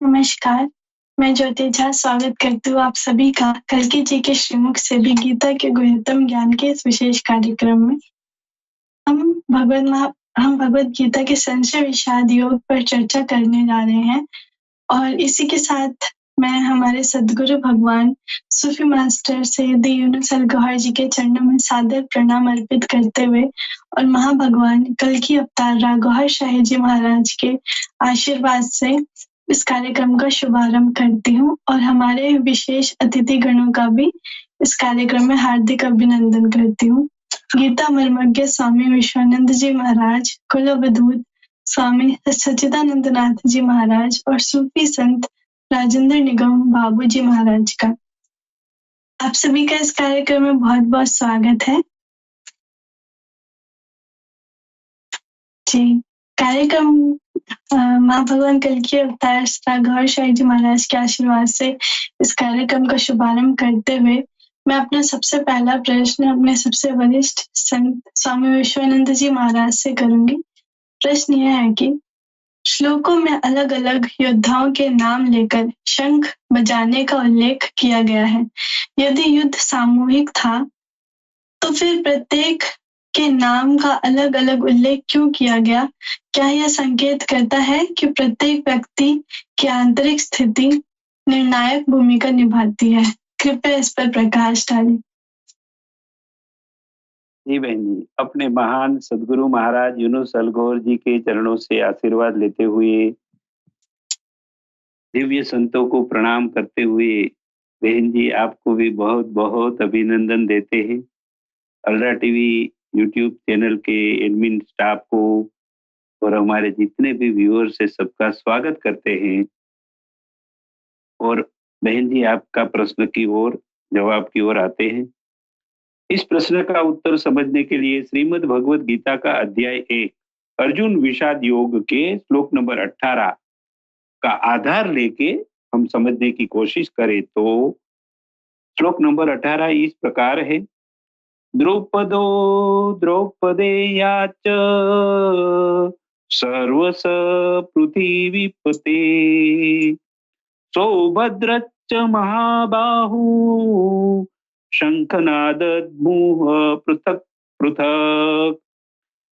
नमस्कार, मैं ज्योति झा स्वागत करती हूँ आप सभी का कल्कि जी के श्रीमुख से भी गीता के गुह्यतम ज्ञान के इस विशेष कार्यक्रम में। हम भगवत गीता के संशय विषाद योग पर चर्चा करने जा रहे हैं और इसी के साथ मैं हमारे सद्गुरु भगवान सूफी मास्टर सैयद यूनुस अल गौहर जी के चरणों में सादर प्रणाम अर्पित करते हुए और महाभगवान कल्कि अवतार राग गौहर शाही जी महाराज के आशीर्वाद से इस कार्यक्रम का शुभारंभ करती हूँ और हमारे विशेष अतिथि गणों का भी इस कार्यक्रम में हार्दिक अभिनंदन करती हूँ। गीता मर्मज्ञ स्वामी विश्वानंद जी महाराज, कुल अवधूत स्वामी सच्चिदानंद नाथ जी महाराज और सूफी संत राजेंद्र निगम बाबू जी महाराज का आप सभी का इस कार्यक्रम में बहुत बहुत स्वागत है। जी, कार्यक्रम माँ भगवान कल्कि अवतार राग गौहर शाही जी महाराज के आशीर्वाद से इस कार्यक्रम का शुभारंभ करते हुए मैं अपना सबसे पहला प्रश्न अपने सबसे वरिष्ठ संत स्वामी विश्वानंद जी महाराज से करूंगी। प्रश्न यह है कि श्लोकों में अलग अलग योद्धाओं के नाम लेकर शंख बजाने का उल्लेख किया गया है। यदि युद्ध सामूहिक था तो फिर प्रत्येक के नाम का अलग अलग उल्लेख क्यों किया गया? क्या यह संकेत करता है कि प्रत्येक व्यक्ति की आंतरिक स्थिति निर्णायक भूमिका निभाती है? कृपया इस पर प्रकाश डालें। जी बहन जी, अपने महान सदगुरु महाराज यूनुस अल गौहर जी के चरणों से आशीर्वाद लेते हुए, दिव्य संतों को प्रणाम करते हुए बहन जी आपको भी बहुत बहुत अभिनंदन देते हैं। अल्ट्रा टीवी यूट्यूब चैनल के एडमिन स्टाफ को और हमारे जितने भी व्यूअर्स है सबका स्वागत करते हैं। और बहन जी आपका प्रश्न की ओर जवाब की ओर आते हैं। इस प्रश्न का उत्तर समझने के लिए श्रीमद् भगवत गीता का अध्याय 1 अर्जुन विषाद योग के श्लोक नंबर 18 का आधार लेके हम समझने की कोशिश करें तो श्लोक नंबर 18 इस प्रकार है। द्रौपदो द्रौपदेयाच सर्वस पृथिवीपते सौभद्रच्च महाबाहु शंखनादद्मुह पृथक पृथक।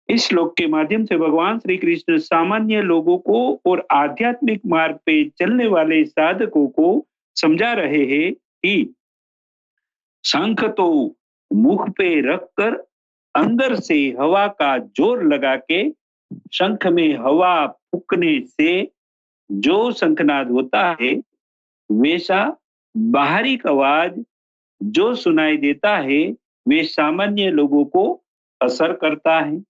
इस श्लोक के माध्यम से भगवान श्री कृष्ण सामान्य लोगों को और आध्यात्मिक मार्ग पे चलने वाले साधकों को समझा रहे हैं कि शंख तो मुख पे रखकर अंदर से हवा का जोर लगा के शंख में हवा फूंकने से जो शंखनाद होता है वैसा बाहरी आवाज जो सुनाई देता है वे सामान्य लोगों को असर करता है।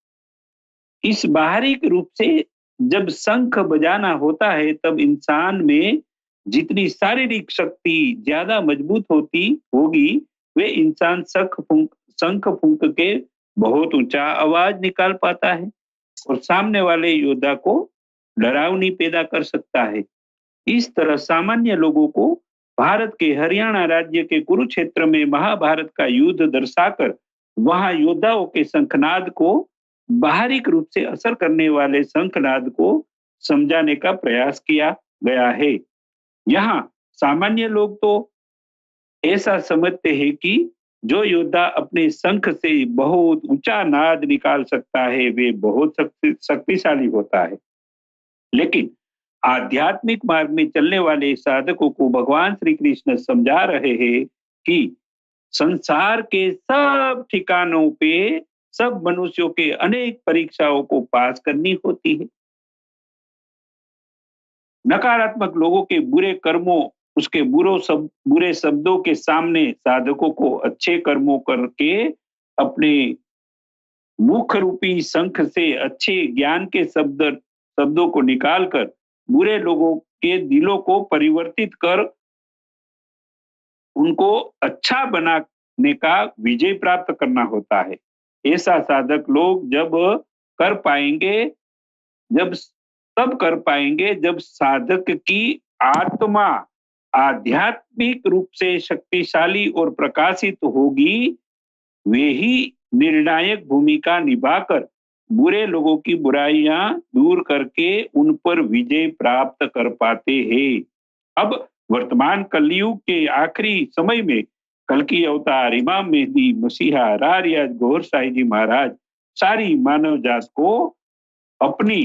इस बाहरी रूप से जब शंख बजाना होता है तब इंसान में जितनी शारीरिक शक्ति ज्यादा मजबूत होगी वे इंसान शंख फूंक के बहुत ऊंचा आवाज निकाल पाता है और सामने वाले योद्धा को डरावनी पैदा कर सकता है। इस तरह सामान्य लोगों को भारत के हरियाणा राज्य के कुरुक्षेत्र में महाभारत का युद्ध दर्शाकर वहां योद्धाओं के शंखनाद को बाहरी रूप से असर करने वाले शंखनाद को समझाने का प्रयास किया गया है। यहाँ सामान्य लोग तो ऐसा समझते हैं कि जो योद्धा अपने शंख से बहुत ऊंचा नाद निकाल सकता है वे बहुत शक्तिशाली होता है। लेकिन आध्यात्मिक मार्ग में चलने वाले साधकों को भगवान श्री कृष्ण समझा रहे हैं कि संसार के सब ठिकानों पे सब मनुष्यों के अनेक परीक्षाओं को पास करनी होती है। नकारात्मक लोगों के बुरे कर्मों उसके बुरे शब्दों के सामने साधकों को अच्छे कर्मों करके अपने मुख रूपी शंख से अच्छे ज्ञान के शब्दों को निकालकर बुरे लोगों के दिलों को परिवर्तित कर उनको अच्छा बनाने का विजय प्राप्त करना होता है। ऐसा साधक लोग जब कर पाएंगे जब साधक की आत्मा आध्यात्मिक रूप से शक्तिशाली और प्रकाशित होगी वे ही निर्णायक भूमिका निभाकर बुरे लोगों की बुराइयां दूर करके उन पर विजय प्राप्त कर पाते हैं। अब वर्तमान कलयुग के आखिरी समय में कल्कि अवतार इमाम मेहदी मसीहा रारियाज गौर साई जी महाराज सारी मानव जात को अपनी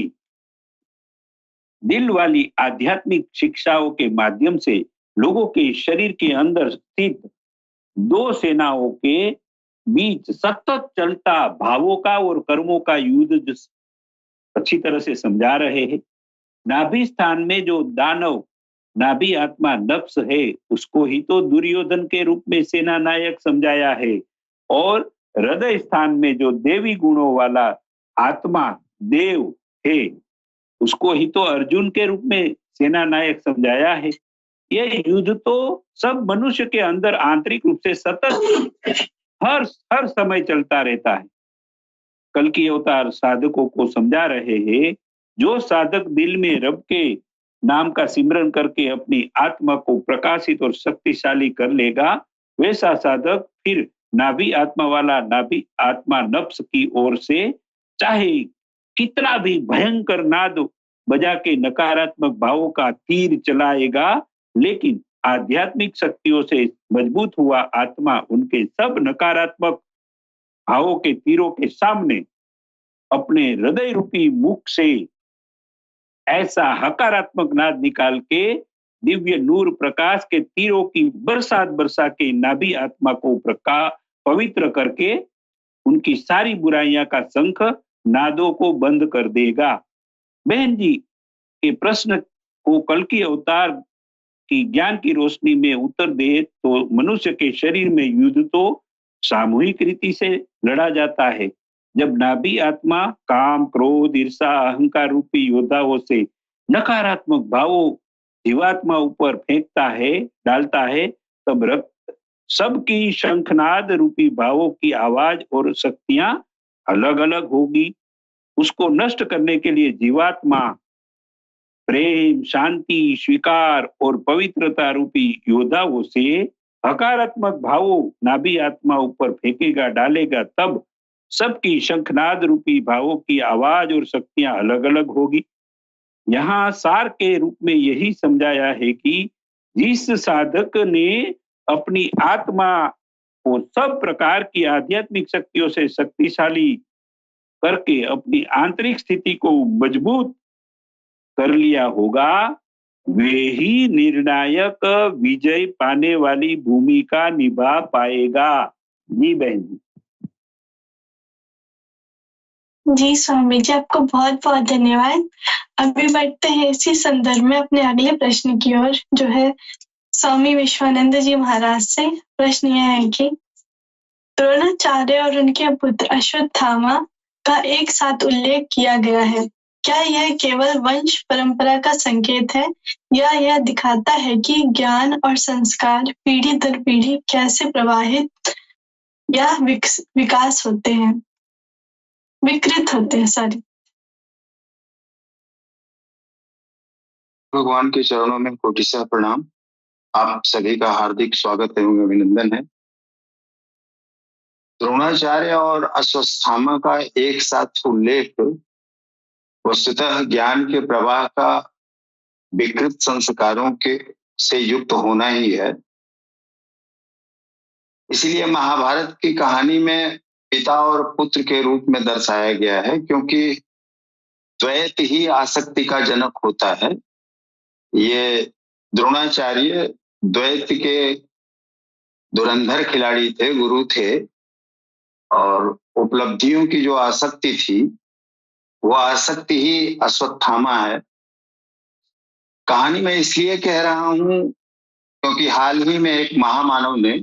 दिल वाली आध्यात्मिक शिक्षाओं के माध्यम से लोगों के शरीर के अंदर स्थित दो सेनाओं के बीच सतत चलता भावों का और कर्मों का युद्ध अच्छी तरह से समझा रहे हैं। नाभि स्थान में जो दानव नाभि आत्मा नफ्स है उसको ही तो दुर्योधन के रूप में सेना नायक समझाया है, और हृदय स्थान में जो देवी गुणों वाला आत्मा देव है उसको ही तो अर्जुन के रूप में सेना नायक समझाया है। यह युद्ध तो सब मनुष्य के अंदर आंतरिक रूप से सतत हर हर समय चलता रहता है। कल की अवतार साधकों को समझा रहे हैं, जो साधक दिल में रब के नाम का सिमरन करके अपनी आत्मा को प्रकाशित और शक्तिशाली कर लेगा, वैसा साधक फिर नाभि आत्मा वाला नाभि आत्मा नफ्स की ओर से चाहे कितना भी भयंकर नाद बजा के नकारात्मक भावों का तीर चलाएगा, लेकिन आध्यात्मिक शक्तियों से मजबूत हुआ आत्मा उनके सब नकारात्मक भावों के तीरों के सामने अपने हृदय रूपी मुख से ऐसा हकारात्मक नाद निकाल के दिव्य नूर प्रकाश के तीरों की बरसात बरसा के नाभि आत्मा को पवित्र करके उनकी सारी बुराइयां का शंख नादों को बंद कर देगा। बहन जी के प्रश्न को कल की अवतार की ज्ञान की रोशनी में उत्तर दे तो मनुष्य के शरीर में युद्ध तो सामूहिक रीति से लड़ा जाता है। जब नाभि आत्मा काम क्रोध ईर्षा अहंकार रूपी योद्धाओं से नकारात्मक भावों जीवात्मा ऊपर फेंकता है डालता है, तब रक्त सबकी शंखनाद रूपी भावों की आवाज और शक्तियां अलग अलग होगी। उसको नष्ट करने के लिए जीवात्मा प्रेम शांति स्वीकार और पवित्रता रूपी योद्धाओं से हकारात्मक भावों नाभि आत्मा ऊपर फेंकेगा डालेगा, तब सबकी शंखनाद रूपी भावों की आवाज और शक्तियां अलग अलग होगी। यहाँ सार के रूप में यही समझाया है कि जिस साधक ने अपनी आत्मा को सब प्रकार की आध्यात्मिक शक्तियों से शक्तिशाली करके अपनी आंतरिक स्थिति को मजबूत कर लिया होगा, वे ही निर्णायक विजय पाने वाली भूमिका निभा पाएगा। जी बहन जी। जी स्वामी जी, आपको बहुत बहुत धन्यवाद। अभी बढ़ते हैं इसी संदर्भ में अपने अगले प्रश्न की ओर, जो है स्वामी विश्वानंद जी महाराज से। प्रश्न यह है कि द्रोणाचार्य और उनके पुत्र अश्वत्थामा का एक साथ उल्लेख किया गया है, क्या यह केवल वंश परंपरा का संकेत है या यह दिखाता है कि ज्ञान और संस्कार पीढ़ी दर पीढ़ी कैसे प्रवाहित या विकास होते हैं, विकृत होते हैं? सॉरी। भगवान के चरणों में कोटिशः प्रणाम। आप सभी का हार्दिक स्वागत एवं अभिनंदन है। द्रोणाचार्य और अश्वत्थामा का एक साथ उल्लेख वस्तुतः ज्ञान के प्रवाह का विकृत संस्कारों के से युक्त होना ही है। इसलिए महाभारत की कहानी में पिता और पुत्र के रूप में दर्शाया गया है, क्योंकि द्वैत ही आसक्ति का जनक होता है। ये द्रोणाचार्य द्वैत के धुरंधर खिलाड़ी थे, गुरु थे, और उपलब्धियों की जो आसक्ति थी वो आसक्ति ही अश्वत्थामा है। कहानी में इसलिए कह रहा हूं क्योंकि हाल ही में एक महामानव ने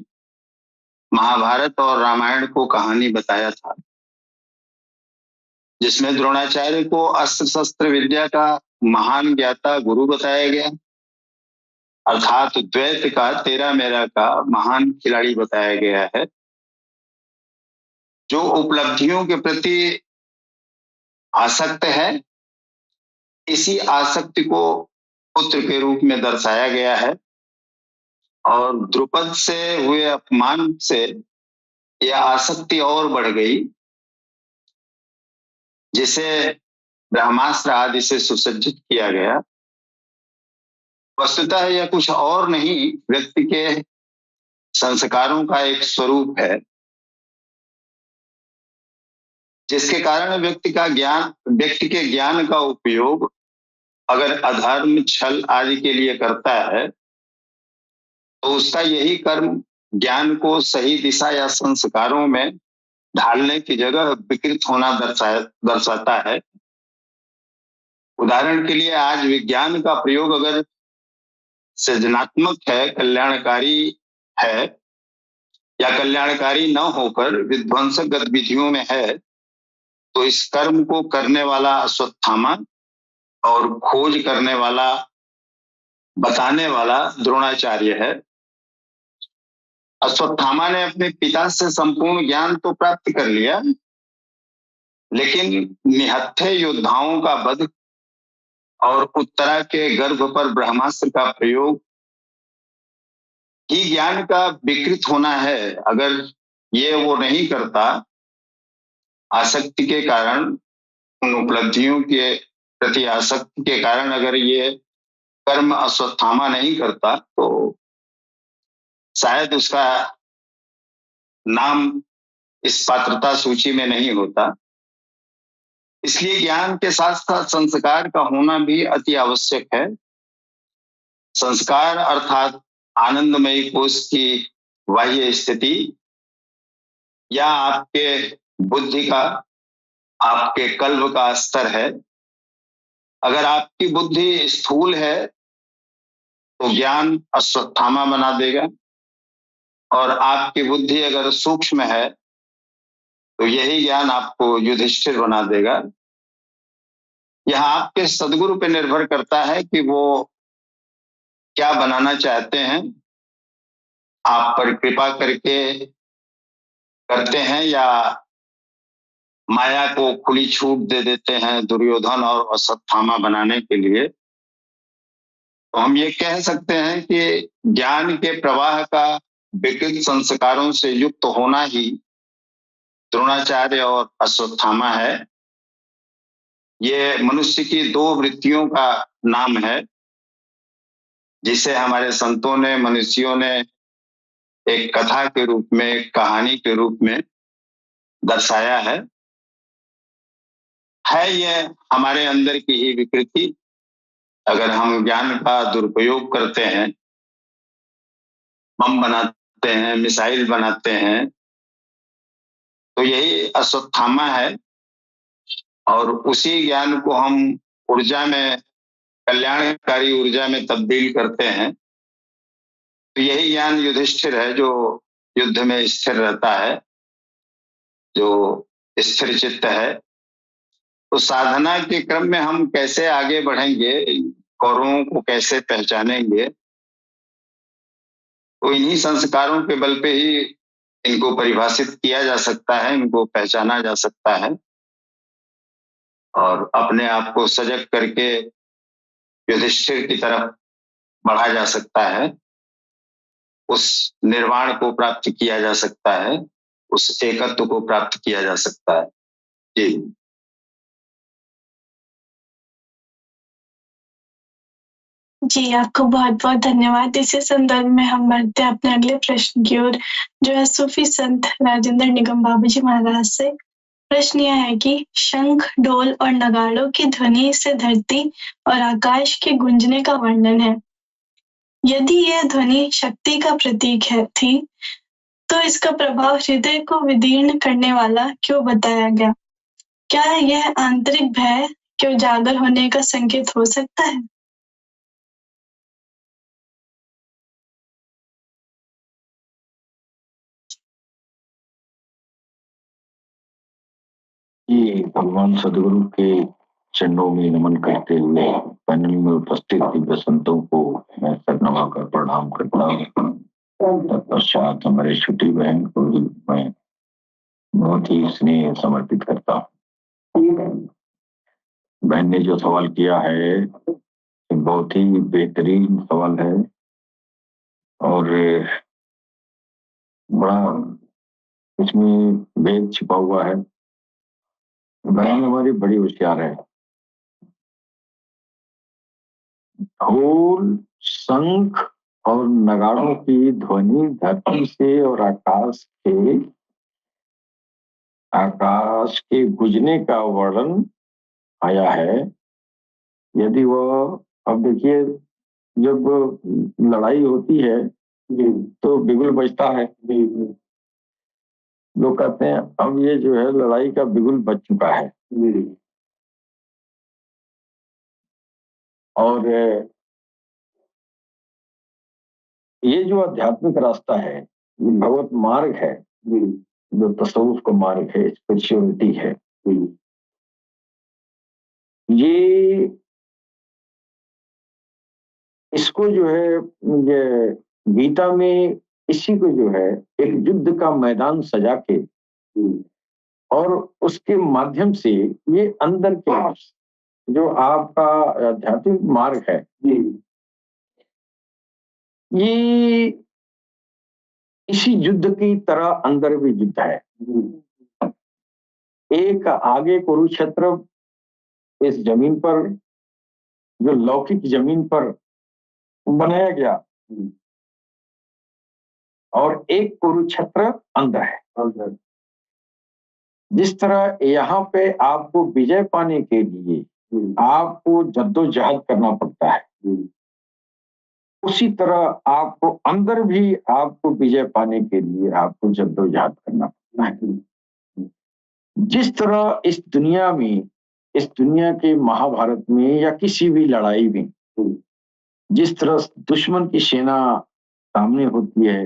महाभारत और रामायण को कहानी बताया था, जिसमें द्रोणाचार्य को अस्त्र शस्त्र विद्या का महान ज्ञाता गुरु बताया गया, अर्थात द्वैत का तेरा मेरा का महान खिलाड़ी बताया गया है, जो उपलब्धियों के प्रति आसक्त है। इसी आसक्ति को पुत्र के रूप में दर्शाया गया है, और द्रुपद से हुए अपमान से यह आसक्ति और बढ़ गई, जिसे ब्रह्मास्त्र आदि से सुसज्जित किया गया। वस्तुतः यह कुछ और नहीं, व्यक्ति के संस्कारों का एक स्वरूप है, जिसके कारण व्यक्ति के ज्ञान का उपयोग अगर अधर्म, छल आदि के लिए करता है, तो उसका यही कर्म ज्ञान को सही दिशा या संस्कारों में ढालने की जगह विकृत होना दर्शाता है। उदाहरण के लिए आज विज्ञान का प्रयोग अगर सृजनात्मक है, कल्याणकारी है, या कल्याणकारी न होकर विध्वंसक गतिविधियों में है, तो इस कर्म को करने वाला अश्वत्थामा और खोज करने वाला, बताने वाला द्रोणाचार्य है। अश्वत्थामा ने अपने पिता से संपूर्ण ज्ञान तो प्राप्त कर लिया, लेकिन निहत्थे योद्धाओं का वध और उत्तरा के गर्भ पर ब्रह्मास्त्र का प्रयोग ही ज्ञान का विकृत होना है। अगर ये वो नहीं करता, आसक्ति के कारण, उन उपलब्धियों के प्रति आसक्ति के कारण अगर ये कर्म अश्वत्थामा नहीं करता, तो शायद उसका नाम इस पात्रता सूची में नहीं होता। इसलिए ज्ञान के साथ साथ संस्कार का होना भी अति आवश्यक है। संस्कार अर्थात आनंदमयी कोश की बाह्य स्थिति, या आपके बुद्धि का, आपके कल्ब का स्तर है। अगर आपकी बुद्धि स्थूल है तो ज्ञान अश्वत्थामा बना देगा, और आपकी बुद्धि अगर सूक्ष्म है तो यही ज्ञान आपको युधिष्ठिर बना देगा। यह आपके सदगुरु पे निर्भर करता है कि वो क्या बनाना चाहते हैं, आप पर कृपा करके करते हैं या माया को खुली छूट दे देते हैं दुर्योधन और अश्वत्थामा बनाने के लिए। तो हम ये कह सकते हैं कि ज्ञान के प्रवाह का विकृत संस्कारों से युक्त होना ही द्रोणाचार्य और अश्वत्थामा है। ये मनुष्य की दो वृत्तियों का नाम है, जिसे हमारे संतों ने, मनुष्यों ने एक कथा के रूप में, एक कहानी के रूप में दर्शाया है। ये हमारे अंदर की ही विकृति। अगर हम ज्ञान का दुरुपयोग करते हैं, बम बनाते हैं, मिसाइल बनाते हैं, तो यही अश्वत्थामा है, और उसी ज्ञान को हम ऊर्जा में, कल्याणकारी ऊर्जा में तब्दील करते हैं, तो यही ज्ञान युधिष्ठिर है, जो युद्ध में स्थिर रहता है, जो स्थिर चित्त है। तो साधना के क्रम में हम कैसे आगे बढ़ेंगे, कौरवों को कैसे पहचानेंगे, तो इन्हीं संस्कारों के बल पे ही इनको परिभाषित किया जा सकता है, इनको पहचाना जा सकता है, और अपने आप को सजग करके युधिष्ठिर की तरफ बढ़ा जा सकता है। उस निर्वाण को प्राप्त किया जा सकता है, उस एकत्व को प्राप्त किया जा सकता है। जी जी, आपको बहुत बहुत धन्यवाद। इसी संदर्भ में हम बढ़ते हैं अपने अगले प्रश्न की ओर, जो है सूफी संत राजेंद्र निगम बाबू जी महाराज से। प्रश्न यह है कि शंख, ढोल और नगाड़ों की ध्वनि से धरती और आकाश के गूंजने का वर्णन है। यदि यह ध्वनि शक्ति का प्रतीक थी, तो इसका प्रभाव हृदय को विदीर्ण करने वाला क्यों बताया गया? क्या यह आंतरिक भय के उजागर होने का संकेत हो सकता है? ये भगवान सदगुरु के चरणों में नमन करते हुए पैनल में उपस्थित दिव्य संतों को मैं सरनवा कर प्रणाम करता हूँ। तत्पश्चात हमारे छोटी बहन को मैं बहुत ही स्नेह समर्पित करता हूँ। बहन ने जो सवाल किया है बहुत ही बेहतरीन सवाल है, और बड़ा इसमें भेद छिपा हुआ है। बहन हमारी बड़ी होशियार है। ढोल शंख और नगाड़ों की ध्वनि धरती से और आकाश के गूंजने का वर्णन आया है। यदि वह, अब देखिए, जब लड़ाई होती है तो बिगुल बजता है। लोग कहते हैं अब ये जो है लड़ाई का बिगुल बज चुका है। और ये जो आध्यात्मिक रास्ता है, ये भगवत मार्ग है, जो तसव्वुफ का मार्ग है, स्पिरिचुअलिटी है, ये इसको जो है ये गीता में इसी को जो है एक युद्ध का मैदान सजा के और उसके माध्यम से ये अंदर के जो आपका आध्यात्मिक मार्ग है, ये इसी युद्ध की तरह अंदर भी युद्ध है। एक आगे कुरुक्षेत्र इस जमीन पर, जो लौकिक जमीन पर बनाया गया, और एक कुरुक्षेत्र अंदर है। जिस तरह यहाँ पे आपको विजय पाने के लिए आपको जद्दोजहद करना पड़ता है, उसी तरह आपको अंदर भी आपको विजय पाने के लिए आपको जद्दोजहद करना पड़ता है। जिस तरह इस दुनिया के महाभारत में या किसी भी लड़ाई में जिस तरह दुश्मन की सेना सामने होती है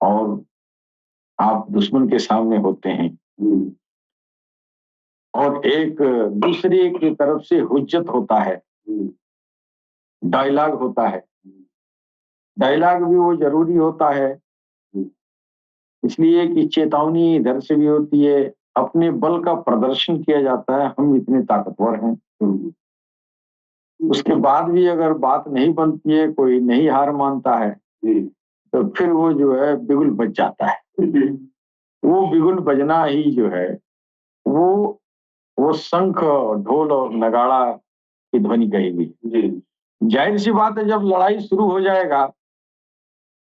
और आप दुश्मन के सामने होते हैं और एक दूसरे की तरफ से हुज्जत होता है, डायलॉग होता है। डायलॉग भी वो जरूरी होता है इसलिए कि चेतावनी इधर से भी होती है, अपने बल का प्रदर्शन किया जाता है, हम इतने ताकतवर हैं। उसके बाद भी अगर बात नहीं बनती है, कोई नहीं हार मानता है, तो फिर वो जो है बिगुल बज जाता है। वो बिगुल बजना ही जो है वो शंख, ढोल और नगाड़ा की ध्वनि कहेगी। जाहिर सी बात है, जब लड़ाई शुरू हो जाएगा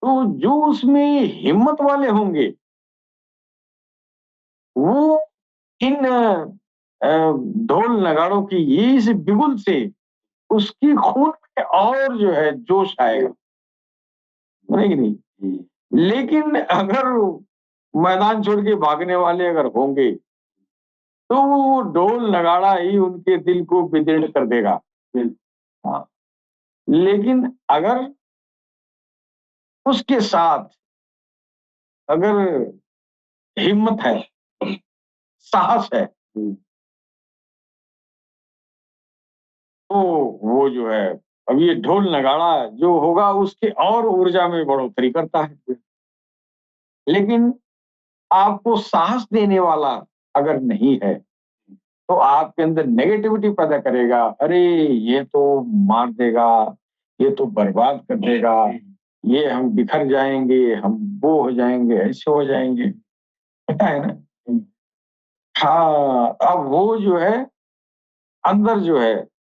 तो जो उसमें हिम्मत वाले होंगे वो इन ढोल नगाड़ों की इस बिगुल से उसकी खून में और जो है जोश आएगा, नहीं। लेकिन अगर मैदान छोड़ के भागने वाले अगर होंगे तो वो ढोल नगाड़ा ही उनके दिल को विदीर्ण कर देगा। हाँ। लेकिन अगर उसके साथ अगर हिम्मत है, साहस है, तो वो जो है अब ये ढोल नगाड़ा जो होगा उसके और ऊर्जा में बढ़ोतरी करता है। लेकिन आपको साहस देने वाला अगर नहीं है तो आपके अंदर नेगेटिविटी पैदा करेगा। अरे ये तो मार देगा, ये तो बर्बाद कर देगा, ये हम बिखर जाएंगे, हम वो हो जाएंगे, ऐसे हो जाएंगे, है ना। हाँ, अब वो जो है अंदर जो है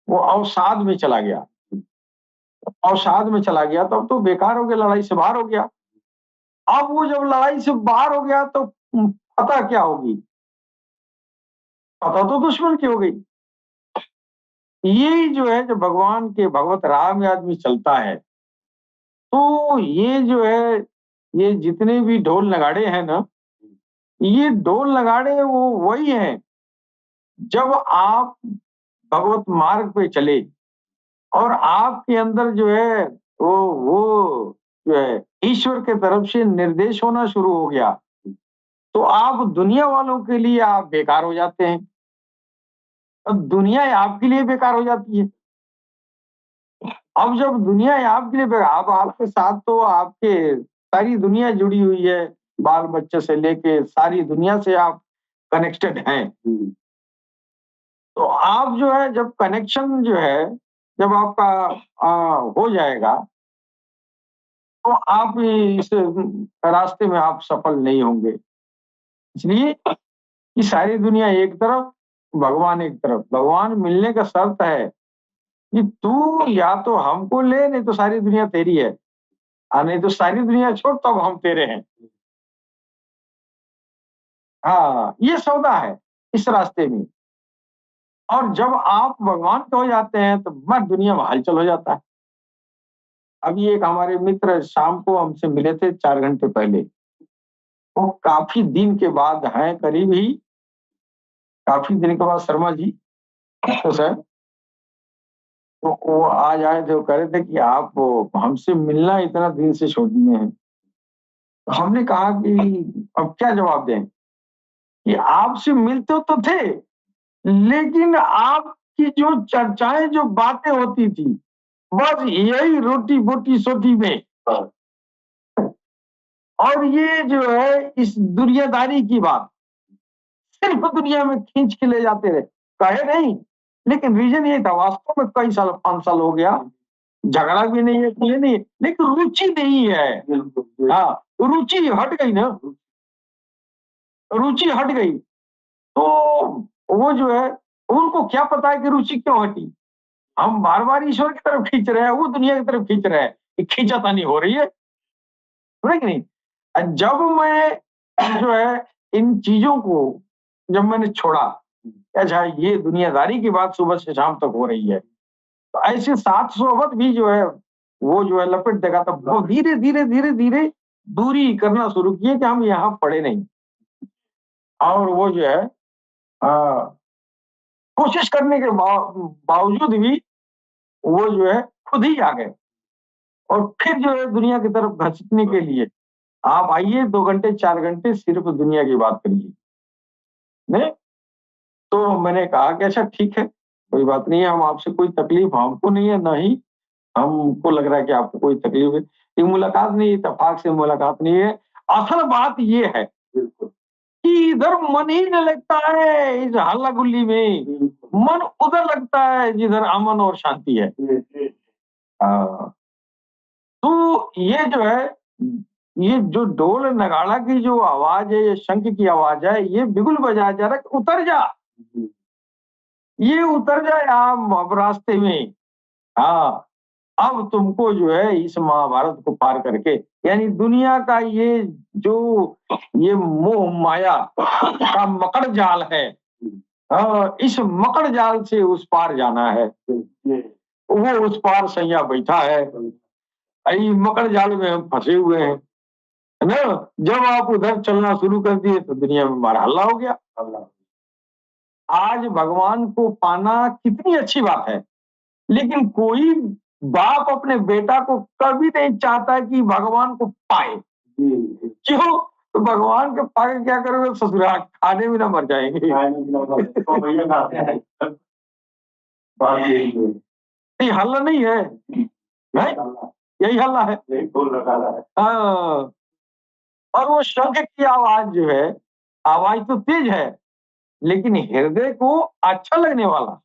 वो अवसाद में चला गया। अवसाद में चला गया तब तो बेकार हो गया, लड़ाई से बाहर हो गया। अब वो जब लड़ाई से बाहर हो गया तो पता क्या होगी? पता तो दुश्मन की हो गई। ये जो है जब भगवान के भगवत राह में आदमी चलता है तो ये जो है ये जितने भी ढोल नगाड़े हैं ना, ये ढोल नगाड़े वो वही हैं जब आप भगवत मार्ग पे चले और आपके अंदर जो है वो जो है ईश्वर के तरफ से निर्देश होना शुरू हो गया तो आप दुनिया वालों के लिए आप बेकार हो जाते हैं। अब दुनिया आपके लिए बेकार हो जाती है। अब जब दुनिया आपके लिए बेकार, अब आपके साथ तो आपके सारी दुनिया जुड़ी हुई है, बाल बच्चे से लेके सारी दुनिया से आप कनेक्टेड हैं। तो आप जो है जब कनेक्शन जो है जब आपका हो जाएगा तो आप इस रास्ते में आप सफल नहीं होंगे। इसलिए कि सारी दुनिया एक तरफ, भगवान एक तरफ। भगवान मिलने का शर्त है कि तू या तो हमको ले, नहीं तो सारी दुनिया तेरी है, नहीं तो सारी दुनिया छोड़, तब हम तेरे हैं। हाँ, ये सौदा है इस रास्ते में। और जब आप भगवान के हो जाते हैं तो बस दुनिया में हलचल हो जाता है। अभी एक हमारे मित्र शाम को हमसे मिले थे 4 घंटे पहले। वो काफ़ी दिन के बाद हैं, करीब ही काफ़ी दिन के बाद शर्मा जी तो सर, तो वो आज आए थे, वो कह रहे थे कि आप हमसे मिलना इतना दिन से छोड़ दिए हैं। तो हमने कहा कि अब क्या जवाब दें? कि आपसे मिलते तो थे, लेकिन आपकी जो चर्चाएँ, जो बातें होती थी, बस यही रोटी-बोटी-सोटी में। और ये जो है इस दुनियादारी की बात, सिर्फ दुनिया में खींच के ले जाते रहे। कहे नहीं, लेकिन रीज़न ये था, वास्तव में कई साल, 5 साल हो गया, झगड़ा भी नहीं है, कुछ नहीं है, लेकिन रुचि नहीं है। हाँ, रुचि हट गई ना, रुचि हट गई। तो वो जो है, उनको क्या पता है कि रुचि क्यों हटी? हम बार-बार ईश्वर की तरफ खींच रहे हैं, वो दुनिया की तरफ खींच रहे हैं। ये खींचातानी हो रही है कि नहीं? जब मैं जो है इन चीज़ों को जब मैंने छोड़ा, अच्छा ये दुनियादारी की बात सुबह से शाम तक हो रही है, तो ऐसे 7 सोबत भी जो है, वो जो है लपेट देगा, तब वो धीरे-धीरे दूरी करना शुरू किए कि हम यहाँ पड़े नहीं। और वो जो है अ, कोशिश करने के बावजूद भी वो जो है खुद ही आ गए, और फिर जो है दुनिया की तरफ घसीटने के लिए, आप आइए 2 घंटे 4 घंटे सिर्फ दुनिया की बात करिए। नहीं? तो मैंने कहा कि अच्छा ठीक है, कोई बात नहीं है, हम आपसे कोई तकलीफ हमको नहीं है, ना ही हमको लग रहा है कि आपको कोई तकलीफ है। ये मुलाकात नहीं, इत्तेफ़ाक से मुलाकात नहीं है। असल बात ये है कि इधर मन ही नहीं लगता है इस हल्ला-गुल्ली में, मन उधर लगता है जिधर अमन और शांति है। हाँ, तो ये जो है, ये जो ढोल नगाड़ा की जो आवाज़ है, ये शंख की आवाज़ है, ये बिगुल बजाया जा रहा है कि उतर जा, ये उतर जा यहाँ अब रास्ते में। हाँ, अब तुमको जो है इस महाभारत को पार करके, यानी दुनिया का ये जो ये मोह माया का मकड़ जाल है, इस मकड़ जाल से उस पार जाना है। वो उस पार सैया बैठा है, मकड़ जाल में हम फंसे हुए हैं, है ना? जब आप उधर चलना शुरू कर दिए तो दुनिया में मारा हल्ला हो गया। आज भगवान को पाना कितनी अच्छी बात है, लेकिन कोई बाप अपने बेटा को कभी नहीं चाहता कि भगवान को पाए। क्यों? तो भगवान को पाके क्या करोगे? ससुराल खाने में ना मर जाएंगे। ये हल्ला नहीं है, यही हल्ला है। हाँ, और वो शंख की आवाज जो है, आवाज तो तेज है, लेकिन हृदय को अच्छा लगने वाला,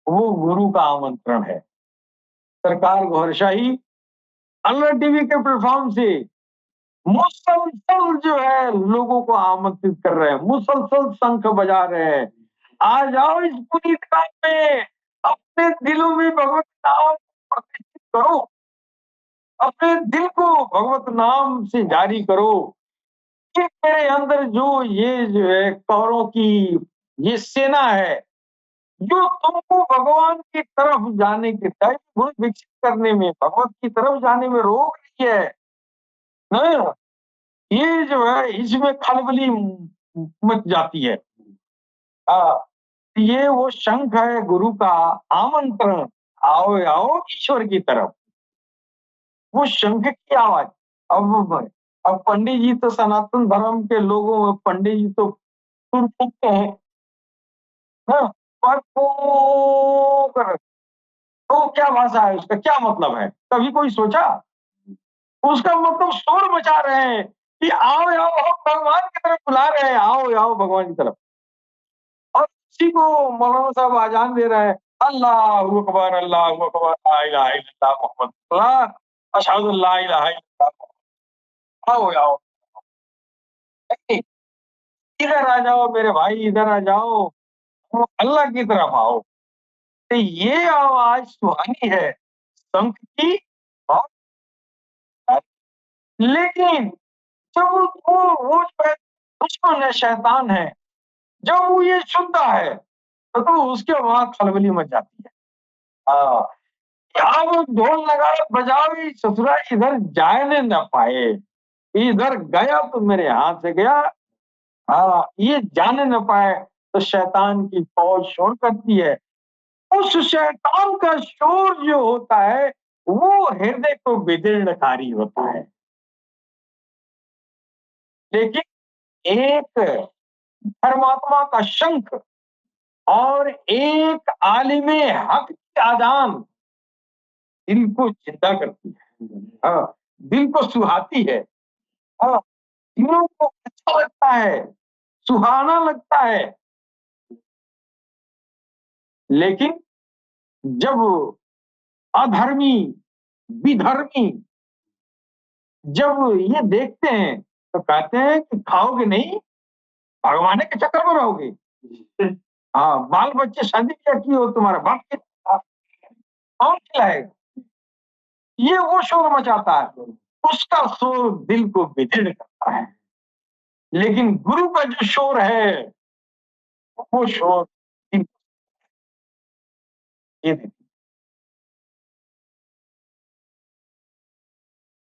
वो गुरु का आमंत्रण है। सरकार घोरशाही अन्ना टीवी के प्लेटफॉर्म से मुसलसल जो है लोगों को आमंत्रित कर रहे हैं, मुसलसल शंख बजा रहे हैं। आ जाओ इस पुनीत काम में, अपने दिलों में भगवत नाम प्रतिष्ठित करो, अपने दिल को भगवत नाम से जारी करो कि मेरे अंदर जो ये जो है कौरों की ये सेना है, जो तुमको भगवान की तरफ जाने के दैव गुण विकसित करने में, भगवत की तरफ जाने में रोक रही है, ना? ये जो है इसमें खलबली मच जाती है। हाँ, ये वो शंख है गुरु का आमंत्रण, आओ आओ ईश्वर की तरफ, वो शंख की आवाज। अब पंडित जी तो सनातन धर्म के लोगों में पंडित जी तो सुर फूंकते हैं, हाँ, पर वो तो क्या भाषा है उसका, क्या मतलब है? कभी कोई सोचा? उसका मतलब शोर मचा रहे हैं कि आओ आओ हम भगवान की तरफ बुला रहे हैं, आओ आओ भगवान की तरफ। और उसी को मौलाना साहब आजान दे रहे हैं, अल्लाहू अकबर, अल्लाहू अकबर, ला इलाहा इल्लल्लाह मुहम्मद रसूलुल्लाह, अशहदु अल्ला इलाहा इल्लल्लाह, आओ आओ, इधर आ जाओ मेरे भाई, इधर आ जाओ, वो अल्लाह की तरफ आओ। तो ये आवाज सुहानी है शंख की, और लेकिन जब वो जो है दुश्मन है, शैतान है, जब वो ये सुनता है तो उसके वहां खलबली मच जाती है। हाँ, अब ढोल नगाड़ा बजाओ, ससुरा इधर जाने न पाए, इधर गया तो मेरे हाथ से गया, हाँ ये जाने न पाए। तो शैतान की फौज शोर करती है। उस शैतान का शोर जो होता है वो हृदय को विदीर्णकारी होता है। लेकिन एक परमात्मा का शंख और एक आलिमे हक की आजान दिल को जिंदा करती है, हाँ, दिल को सुहाती है, हाँ, दिलों को अच्छा लगता है, सुहाना लगता है। लेकिन जब अधर्मी, विधर्मी जब ये देखते हैं तो कहते हैं कि खाओगे नहीं, भगवान के चक्कर में रहोगे। हाँ, बाल बच्चे शादी क्या की हो, तुम्हारा बाप के कौन खिलाएगा? ये वो शोर मचाता है, उसका शोर दिल को विदीर्ण करता है। लेकिन गुरु का जो शोर है वो शोर दिल को, ये देखिए।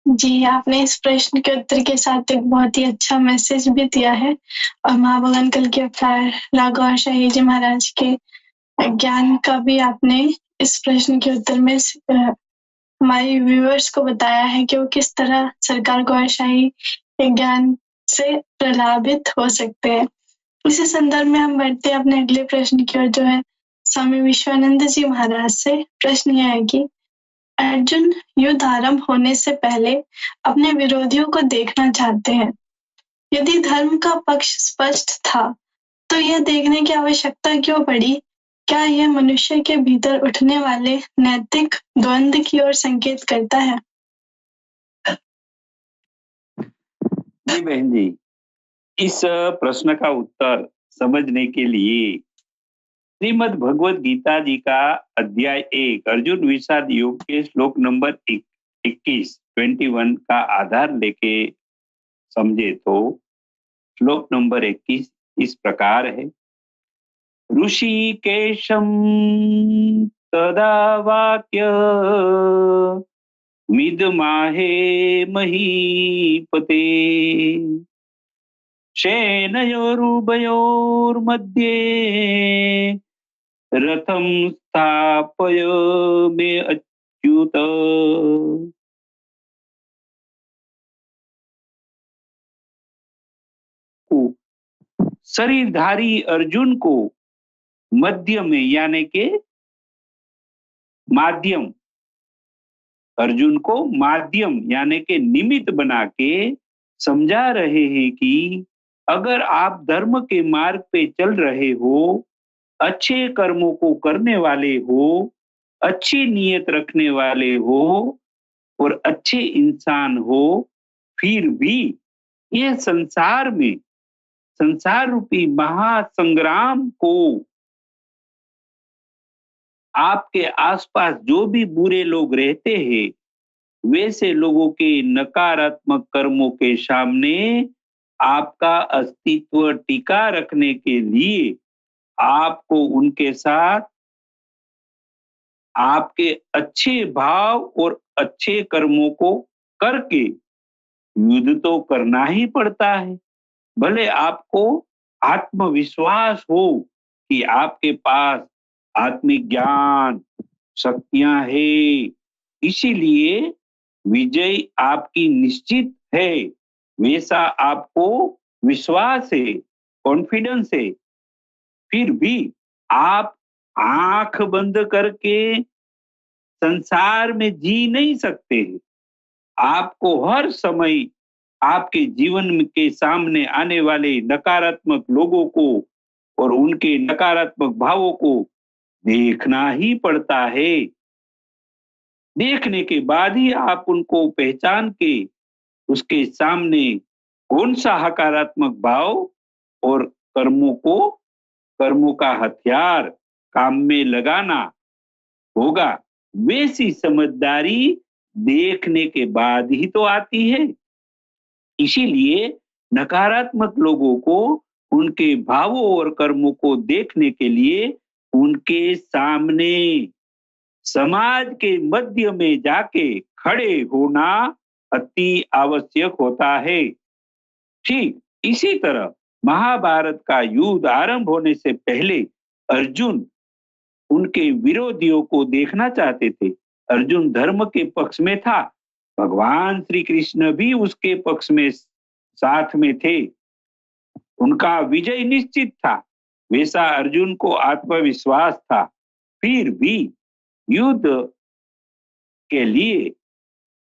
जी, आपने इस प्रश्न के उत्तर के साथ एक बहुत ही अच्छा मैसेज भी दिया है, और महाभगवान कल के अवतार लागू शाही जी महाराज के ज्ञान का भी आपने इस प्रश्न के उत्तर में हमारे व्यूअर्स को बताया है कि वो किस तरह सरकार गौरशाही के ज्ञान से प्रभावित हो सकते हैं। इसी संदर्भ में हम बढ़ते हैं अपने अगले प्रश्न की ओर, जो है स्वामी विश्वानंद जी महाराज से। प्रश्न यह है कि अर्जुन युद्ध आरंभ होने से पहले अपने विरोधियों को देखना चाहते हैं। यदि धर्म का पक्ष स्पष्ट था तो यह देखने की आवश्यकता क्यों पड़ी? क्या यह मनुष्य के भीतर उठने वाले नैतिक द्वंद्व की ओर संकेत करता है? जी बहन जी, इस प्रश्न का उत्तर समझने के लिए श्रीमद् भगवद गीता जी का अध्याय 1 अर्जुन विषाद योग के श्लोक नंबर 21 का आधार लेके समझे तो श्लोक नंबर 21 इस प्रकार है। ऋषिकेशं तदा वाक्य मिदमाहे महीपते शयनयोरुभयोर्मध्ये रथम स्थापय मे अच्युत। शरीरधारी अर्जुन को मध्य में यानी के माध्यम, अर्जुन को माध्यम यानी के निमित्त बना के समझा रहे हैं कि अगर आप धर्म के मार्ग पे चल रहे हो, अच्छे कर्मों को करने वाले हो, अच्छी नीयत रखने वाले हो और अच्छे इंसान हो, फिर भी ये संसार में संसार रूपी महासंग्राम को आपके आसपास जो भी बुरे लोग रहते हैं वैसे लोगों के नकारात्मक कर्मों के सामने आपका अस्तित्व टिका रखने के लिए आपको उनके साथ आपके अच्छे भाव और अच्छे कर्मों को करके युद्ध तो करना ही पड़ता है। भले आपको आत्मविश्वास हो कि आपके पास आत्मिक ज्ञान शक्तियां हैं, इसीलिए विजय आपकी निश्चित है, वैसा आपको विश्वास है, कॉन्फिडेंस है, फिर भी आप आंख बंद करके संसार में जी नहीं सकते। आपको हर समय आपके जीवन के सामने आने वाले नकारात्मक लोगों को और उनके नकारात्मक भावों को देखना ही पड़ता है। देखने के बाद ही आप उनको पहचान के उसके सामने कौन सा सकारात्मक भाव और कर्मों का हथियार काम में लगाना होगा, वैसी समझदारी देखने के बाद ही तो आती है। इसीलिए नकारात्मक लोगों को उनके भावों और कर्मों को देखने के लिए उनके सामने समाज के मध्य में जाके खड़े होना अति आवश्यक होता है। ठीक इसी तरह महाभारत का युद्ध आरंभ होने से पहले अर्जुन उनके विरोधियों को देखना चाहते थे। अर्जुन धर्म के पक्ष में था, भगवान श्री कृष्ण भी उसके पक्ष में साथ में थे। उनका विजय निश्चित था, वैसा अर्जुन को आत्मविश्वास था। फिर भी युद्ध के लिए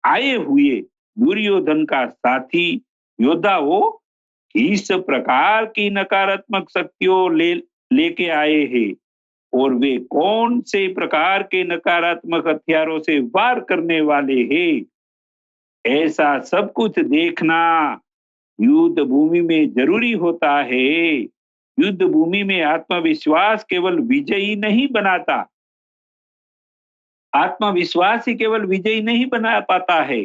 आए हुए दुर्योधन का साथी योद्धा वो किस प्रकार की नकारात्मक शक्तियों लेके आए हैं और वे कौन से प्रकार के नकारात्मक हथियारों से वार करने वाले हैं, ऐसा सब कुछ देखना युद्ध भूमि में जरूरी होता है। युद्ध भूमि में आत्मविश्वास केवल विजयी नहीं बनाता, आत्मविश्वास ही केवल विजयी नहीं बना पाता है।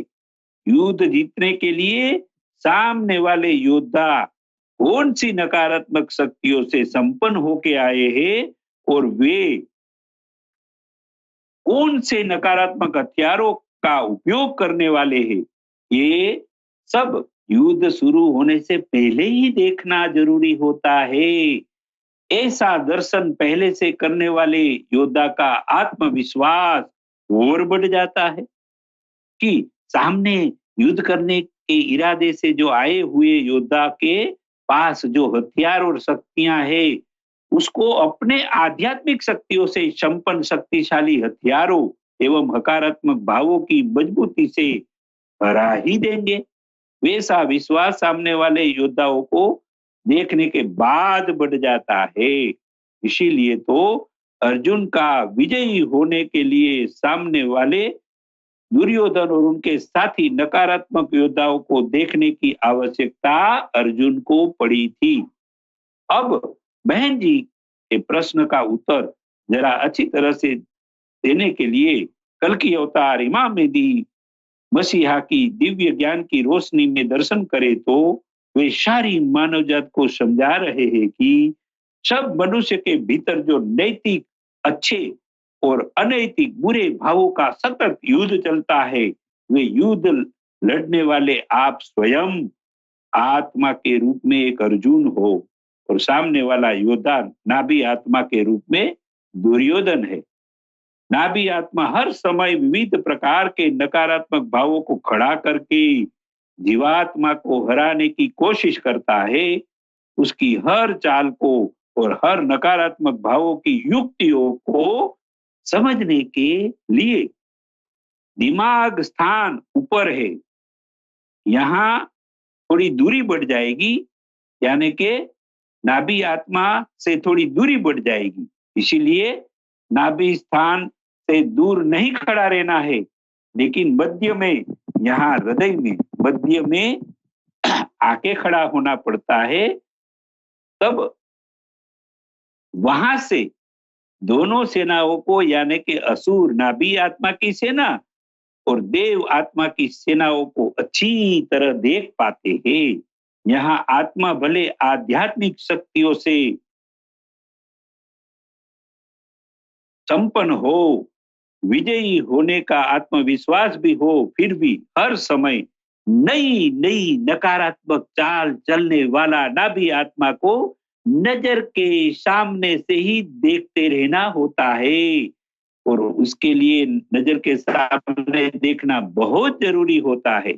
युद्ध जीतने के लिए सामने वाले योद्धा कौन सी नकारात्मक शक्तियों से संपन्न होके आए हैं और वे कौन से नकारात्मक हथियारों का उपयोग करने वाले हैं, ये सब युद्ध शुरू होने से पहले ही देखना जरूरी होता है। ऐसा दर्शन पहले से करने वाले योद्धा का आत्मविश्वास और बढ़ जाता है कि सामने युद्ध करने के इरादे से जो आए हुए योद्धा के पास जो हथियार और शक्तियां हैं, उसको अपने आध्यात्मिक शक्तियों से संपन्न शक्तिशाली हथियारों एवं हकारात्मक भावों की मजबूती से हरा ही देंगे। वैसा विश्वास सामने वाले योद्धाओं को देखने के बाद बढ़ जाता है। इसीलिए तो अर्जुन का विजयी होने के लिए सामने वाले दुर्योधन और उनके साथी नकारात्मक योद्धाओं को देखने की आवश्यकता अर्जुन को पड़ी थी। अब बहन जी के प्रश्न का उत्तर जरा अच्छी तरह से देने के लिए कल की अवतार इमाम मेहदी मसीहा की दिव्य ज्ञान की रोशनी में दर्शन करे तो वे सारी मानव जात को समझा रहे हैं कि सब मनुष्य के भीतर जो नैतिक अच्छे और अनैतिक बुरे भावों का सतत युद्ध चलता है, वे युद्ध लड़ने वाले आप स्वयं आत्मा के रूप में एक अर्जुन हो और सामने वाला योद्धा नाभि आत्मा के रूप में दुर्योधन है। नाभि आत्मा हर समय विविध प्रकार के नकारात्मक भावों को खड़ा करके जीवात्मा को हराने की कोशिश करता है। उसकी हर चाल को और हर नकारात्मक भावों की युक्तियों को समझने के लिए दिमाग स्थान ऊपर है, यहाँ थोड़ी दूरी बढ़ जाएगी, यानी कि नाभि आत्मा से थोड़ी दूरी बढ़ जाएगी। इसीलिए नाभि स्थान से दूर नहीं खड़ा रहना है, लेकिन मध्य में, यहाँ हृदय में मध्य में आके खड़ा होना पड़ता है। तब वहां से दोनों सेनाओं को, यानी कि असुर नाभि आत्मा की सेना और देव आत्मा की सेनाओं को अच्छी तरह देख पाते हैं। यहाँ आत्मा भले आध्यात्मिक शक्तियों से संपन्न हो, विजयी होने का आत्मविश्वास भी हो, फिर भी हर समय नई नई नकारात्मक चाल चलने वाला नाभि आत्मा को नजर के सामने से ही देखते रहना होता है। और उसके लिए नजर के सामने देखना बहुत जरूरी होता है।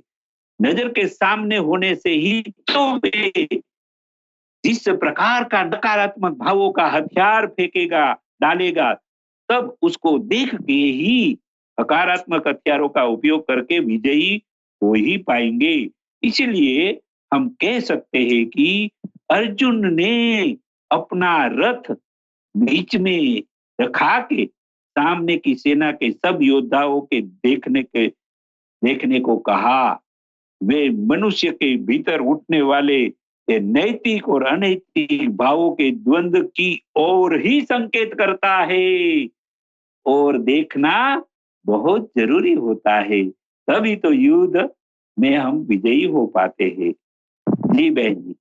नजर के सामने होने से ही तो वे जिस प्रकार का नकारात्मक भावों का हथियार फेंकेगा, डालेगा, तब उसको देख के ही सकारात्मक हथियारों का उपयोग करके विजयी हो ही पाएंगे। इसलिए हम कह सकते हैं कि अर्जुन ने अपना रथ बीच में रखा के सामने की सेना के सब योद्धाओं के देखने को कहा। वे मनुष्य के भीतर उठने वाले नैतिक और अनैतिक भावों के द्वंद्व की ओर ही संकेत करता है। और देखना बहुत जरूरी होता है, तभी तो युद्ध में हम विजयी हो पाते हैं। जी बहन जी।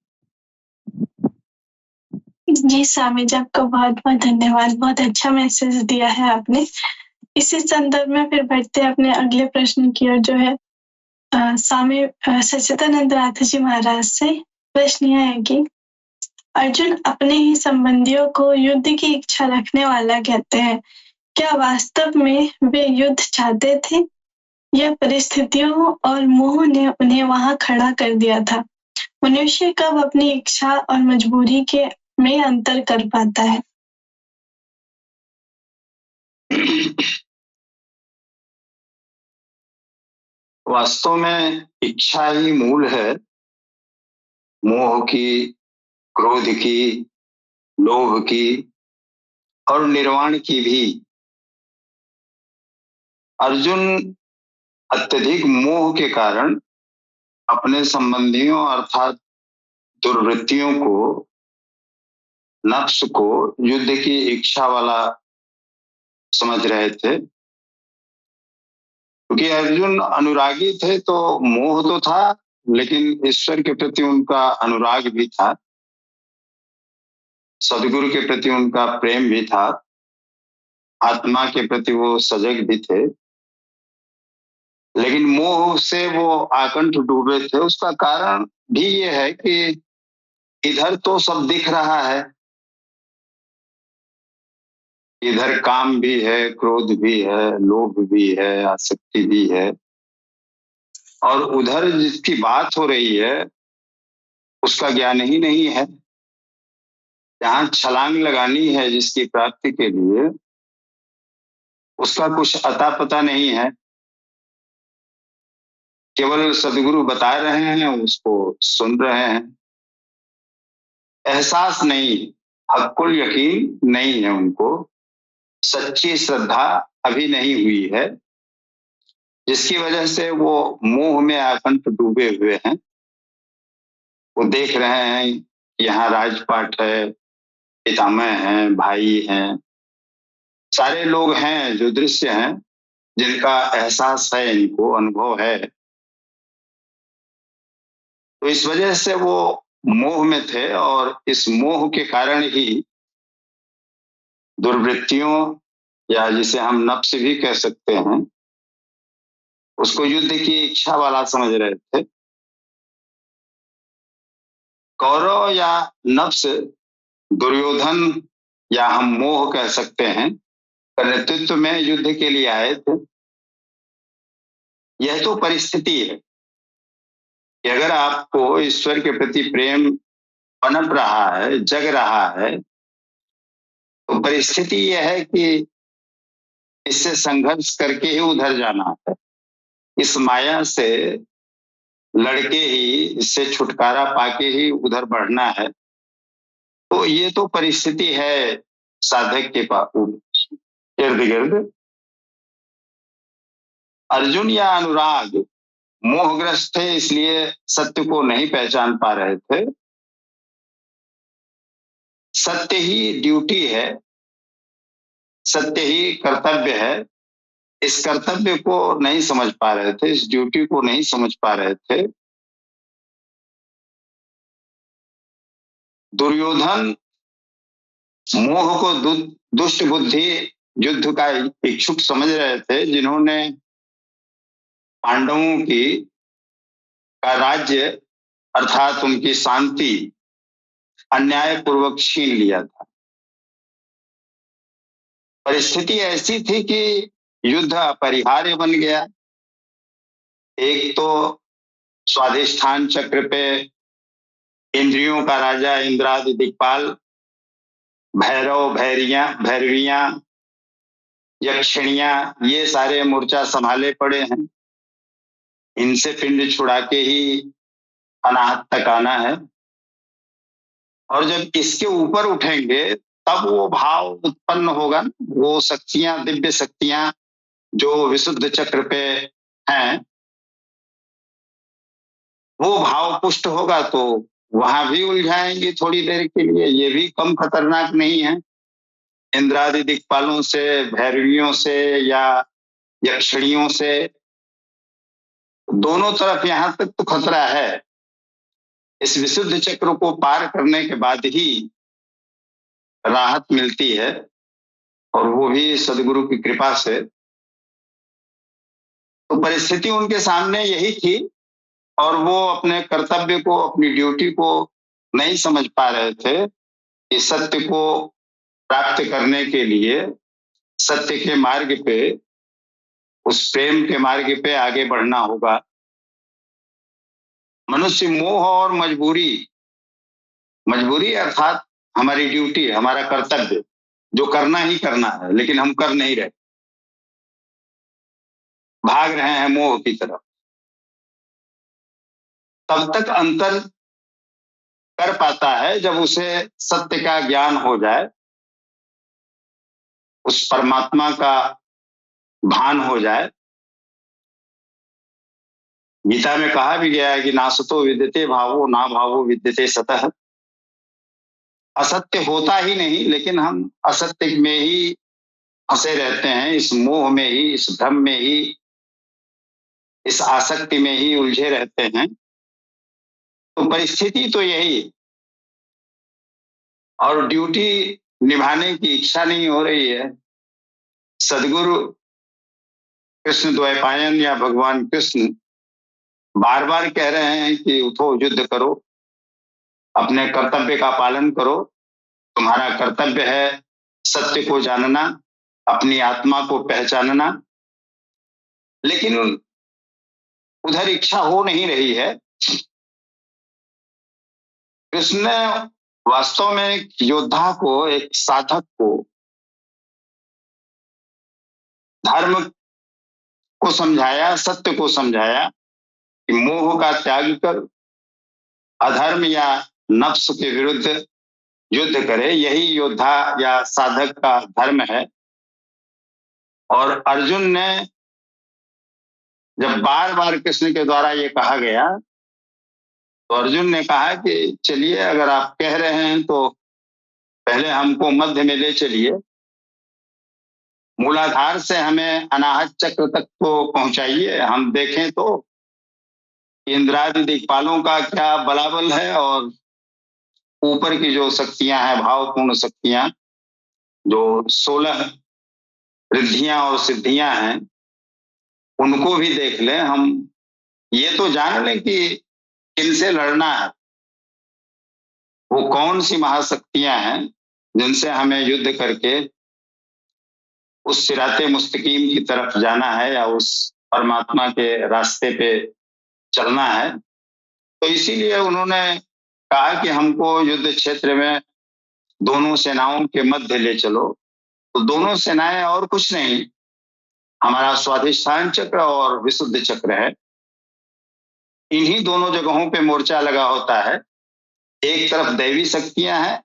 जी स्वामी जी, आपका बहुत बहुत धन्यवाद। बहुत अच्छा मैसेज दिया है आपने। इसी संदर्भ में फिर बढ़ते अपने अगले प्रश्न की ओर, जो है स्वामी सच्चिदानंद नाथ जी महाराज से। प्रश्न यह है कि अर्जुन अपने ही संबंधियों को युद्ध की इच्छा रखने वाला कहते हैं। क्या वास्तव में वे युद्ध चाहते थे या परिस्थितियों और मोह ने उन्हें वहां खड़ा कर दिया था? मनुष्य कब अपनी इच्छा और मजबूरी के में अंतर कर पाता है? वास्तव में इच्छा ही मूल है मोह की, क्रोध की, लोभ की और निर्वाण की भी। अर्जुन अत्यधिक मोह के कारण अपने संबंधियों अर्थात दुर्वृत्तियों को, नफ्स को युद्ध की इच्छा वाला समझ रहे थे। क्योंकि अर्जुन अनुरागी थे तो मोह तो था, लेकिन ईश्वर के प्रति उनका अनुराग भी था, सदगुरु के प्रति उनका प्रेम भी था, आत्मा के प्रति वो सजग भी थे। लेकिन मोह से वो आकंठ डूबे थे। उसका कारण भी ये है कि इधर तो सब दिख रहा है, इधर काम भी है, क्रोध भी है, लोभ भी है, आसक्ति भी है, और उधर जिसकी बात हो रही है उसका ज्ञान ही नहीं है। जहां छलांग लगानी है जिसकी प्राप्ति के लिए, उसका कुछ अता पता नहीं है। केवल सदगुरु बता रहे हैं, उसको सुन रहे हैं, एहसास नहीं, हक्कुल यकीन नहीं है उनको, सच्ची श्रद्धा अभी नहीं हुई है, जिसकी वजह से वो मोह में आकंठ डूबे हुए हैं। वो देख रहे हैं यहाँ राजपाट है, पितामह हैं, भाई हैं, सारे लोग हैं जो दृश्य हैं, जिनका एहसास है, इनको अनुभव है। तो इस वजह से वो मोह में थे, और इस मोह के कारण ही दुर्वृत्तियों, या जिसे हम नफ्स भी कह सकते हैं, उसको युद्ध की इच्छा वाला समझ रहे थे। कौरव या नफ्स, दुर्योधन या हम मोह कह सकते हैं, का नेतृत्व में युद्ध के लिए आए थे। यह तो परिस्थिति है कि अगर आपको ईश्वर के प्रति प्रेम पनप रहा है, जग रहा है, तो परिस्थिति यह है कि इससे संघर्ष करके ही उधर जाना है, इस माया से लड़के ही, इससे छुटकारा पाके ही उधर बढ़ना है। तो ये तो परिस्थिति है साधक के इर्द गिर्द। अर्जुन या अनुराग मोहग्रस्त थे, इसलिए सत्य को नहीं पहचान पा रहे थे। सत्य ही ड्यूटी है, सत्य ही कर्तव्य है, इस कर्तव्य को नहीं समझ पा रहे थे, इस ड्यूटी को नहीं समझ पा रहे थे। दुर्योधन मोह को दुष्ट बुद्धि युद्ध का इच्छुक समझ रहे थे, जिन्होंने पांडवों की का राज्य अर्थात उनकी शांति अन्याय पूर्वक छीन लिया था। परिस्थिति ऐसी थी कि युद्ध अपरिहार्य बन गया। एक तो स्वाधिष्ठान चक्र पे इंद्रियों का राजा इंद्रादि दिक्पाल, भैरव भैरवियां, यक्षिणियां, ये सारे मोर्चा संभाले पड़े हैं। इनसे पिंड छुड़ा के ही अनाहत तक आना है, और जब इसके ऊपर उठेंगे तब वो भाव उत्पन्न होगा। वो शक्तियां, दिव्य शक्तियां जो विशुद्ध चक्र पे हैं, वो भाव पुष्ट होगा तो वहां भी उलझाएंगे थोड़ी देर के लिए। ये भी कम खतरनाक नहीं है। इंद्रादि दिक्पालों से, भैरवियों से या यक्षिणियों से, दोनों तरफ यहां तक तो खतरा है। इस विशुद्ध चक्र को पार करने के बाद ही राहत मिलती है, और वो भी सदगुरु की कृपा से। तो परिस्थिति उनके सामने यही थी, और वो अपने कर्तव्य को, अपनी ड्यूटी को नहीं समझ पा रहे थे कि सत्य को प्राप्त करने के लिए सत्य के मार्ग पे, उस प्रेम के मार्ग पे आगे बढ़ना होगा। मनुष्य मोह और मजबूरी अर्थात हमारी ड्यूटी, हमारा कर्तव्य, जो करना ही करना है, लेकिन हम कर नहीं रहे, भाग रहे हैं मोह की तरफ। तब तक अंतर कर पाता है जब उसे सत्य का ज्ञान हो जाए, उस परमात्मा का भान हो जाए। गीता में कहा भी गया है कि नासतो विद्यते भावो ना भावो विद्यते सतः। असत्य होता ही नहीं, लेकिन हम असत्य में ही फंसे रहते हैं, इस मोह में ही, इस भ्रम में ही, इस आसक्ति में ही उलझे रहते हैं। तो परिस्थिति तो यही, और ड्यूटी निभाने की इच्छा नहीं हो रही है। सदगुरु कृष्ण द्वैपायन या भगवान कृष्ण बार बार कह रहे हैं कि उठो, युद्ध करो, अपने कर्तव्य का पालन करो। तुम्हारा कर्तव्य है सत्य को जानना, अपनी आत्मा को पहचानना। लेकिन उधर इच्छा हो नहीं रही है। कृष्ण ने वास्तव में एक योद्धा को, एक साधक को धर्म को समझाया, सत्य को समझाया कि मोह का त्याग कर अधर्म या नफ्स के विरुद्ध युद्ध करे। यही योद्धा या साधक का धर्म है। और अर्जुन ने जब बार बार कृष्ण के द्वारा ये कहा गया, तो अर्जुन ने कहा कि चलिए, अगर आप कह रहे हैं तो पहले हमको मध्य में ले चलिए, मूलाधार से हमें अनाहत चक्र तक तो पहुंचाइए, हम देखें तो इंद्रादि दिक्पालों का क्या बलाबल है, और ऊपर की जो शक्तियां हैं, भावपूर्ण शक्तियां, जो 16 रिद्धियां और सिद्धियां हैं, उनको भी देख लें। हम ये तो जान लें कि किनसे लड़ना है, वो कौन सी महाशक्तियां हैं जिनसे हमें युद्ध करके उस सिराते मुस्तकीम की तरफ जाना है, या उस परमात्मा के रास्ते पे चलना है। तो इसीलिए उन्होंने कहा कि हमको युद्ध क्षेत्र में दोनों सेनाओं के मध्य ले चलो। तो दोनों सेनाएं और कुछ नहीं, हमारा स्वाधिष्ठान चक्र और विशुद्ध चक्र है। इन्हीं दोनों जगहों पे मोर्चा लगा होता है। एक तरफ दैवी शक्तियां हैं,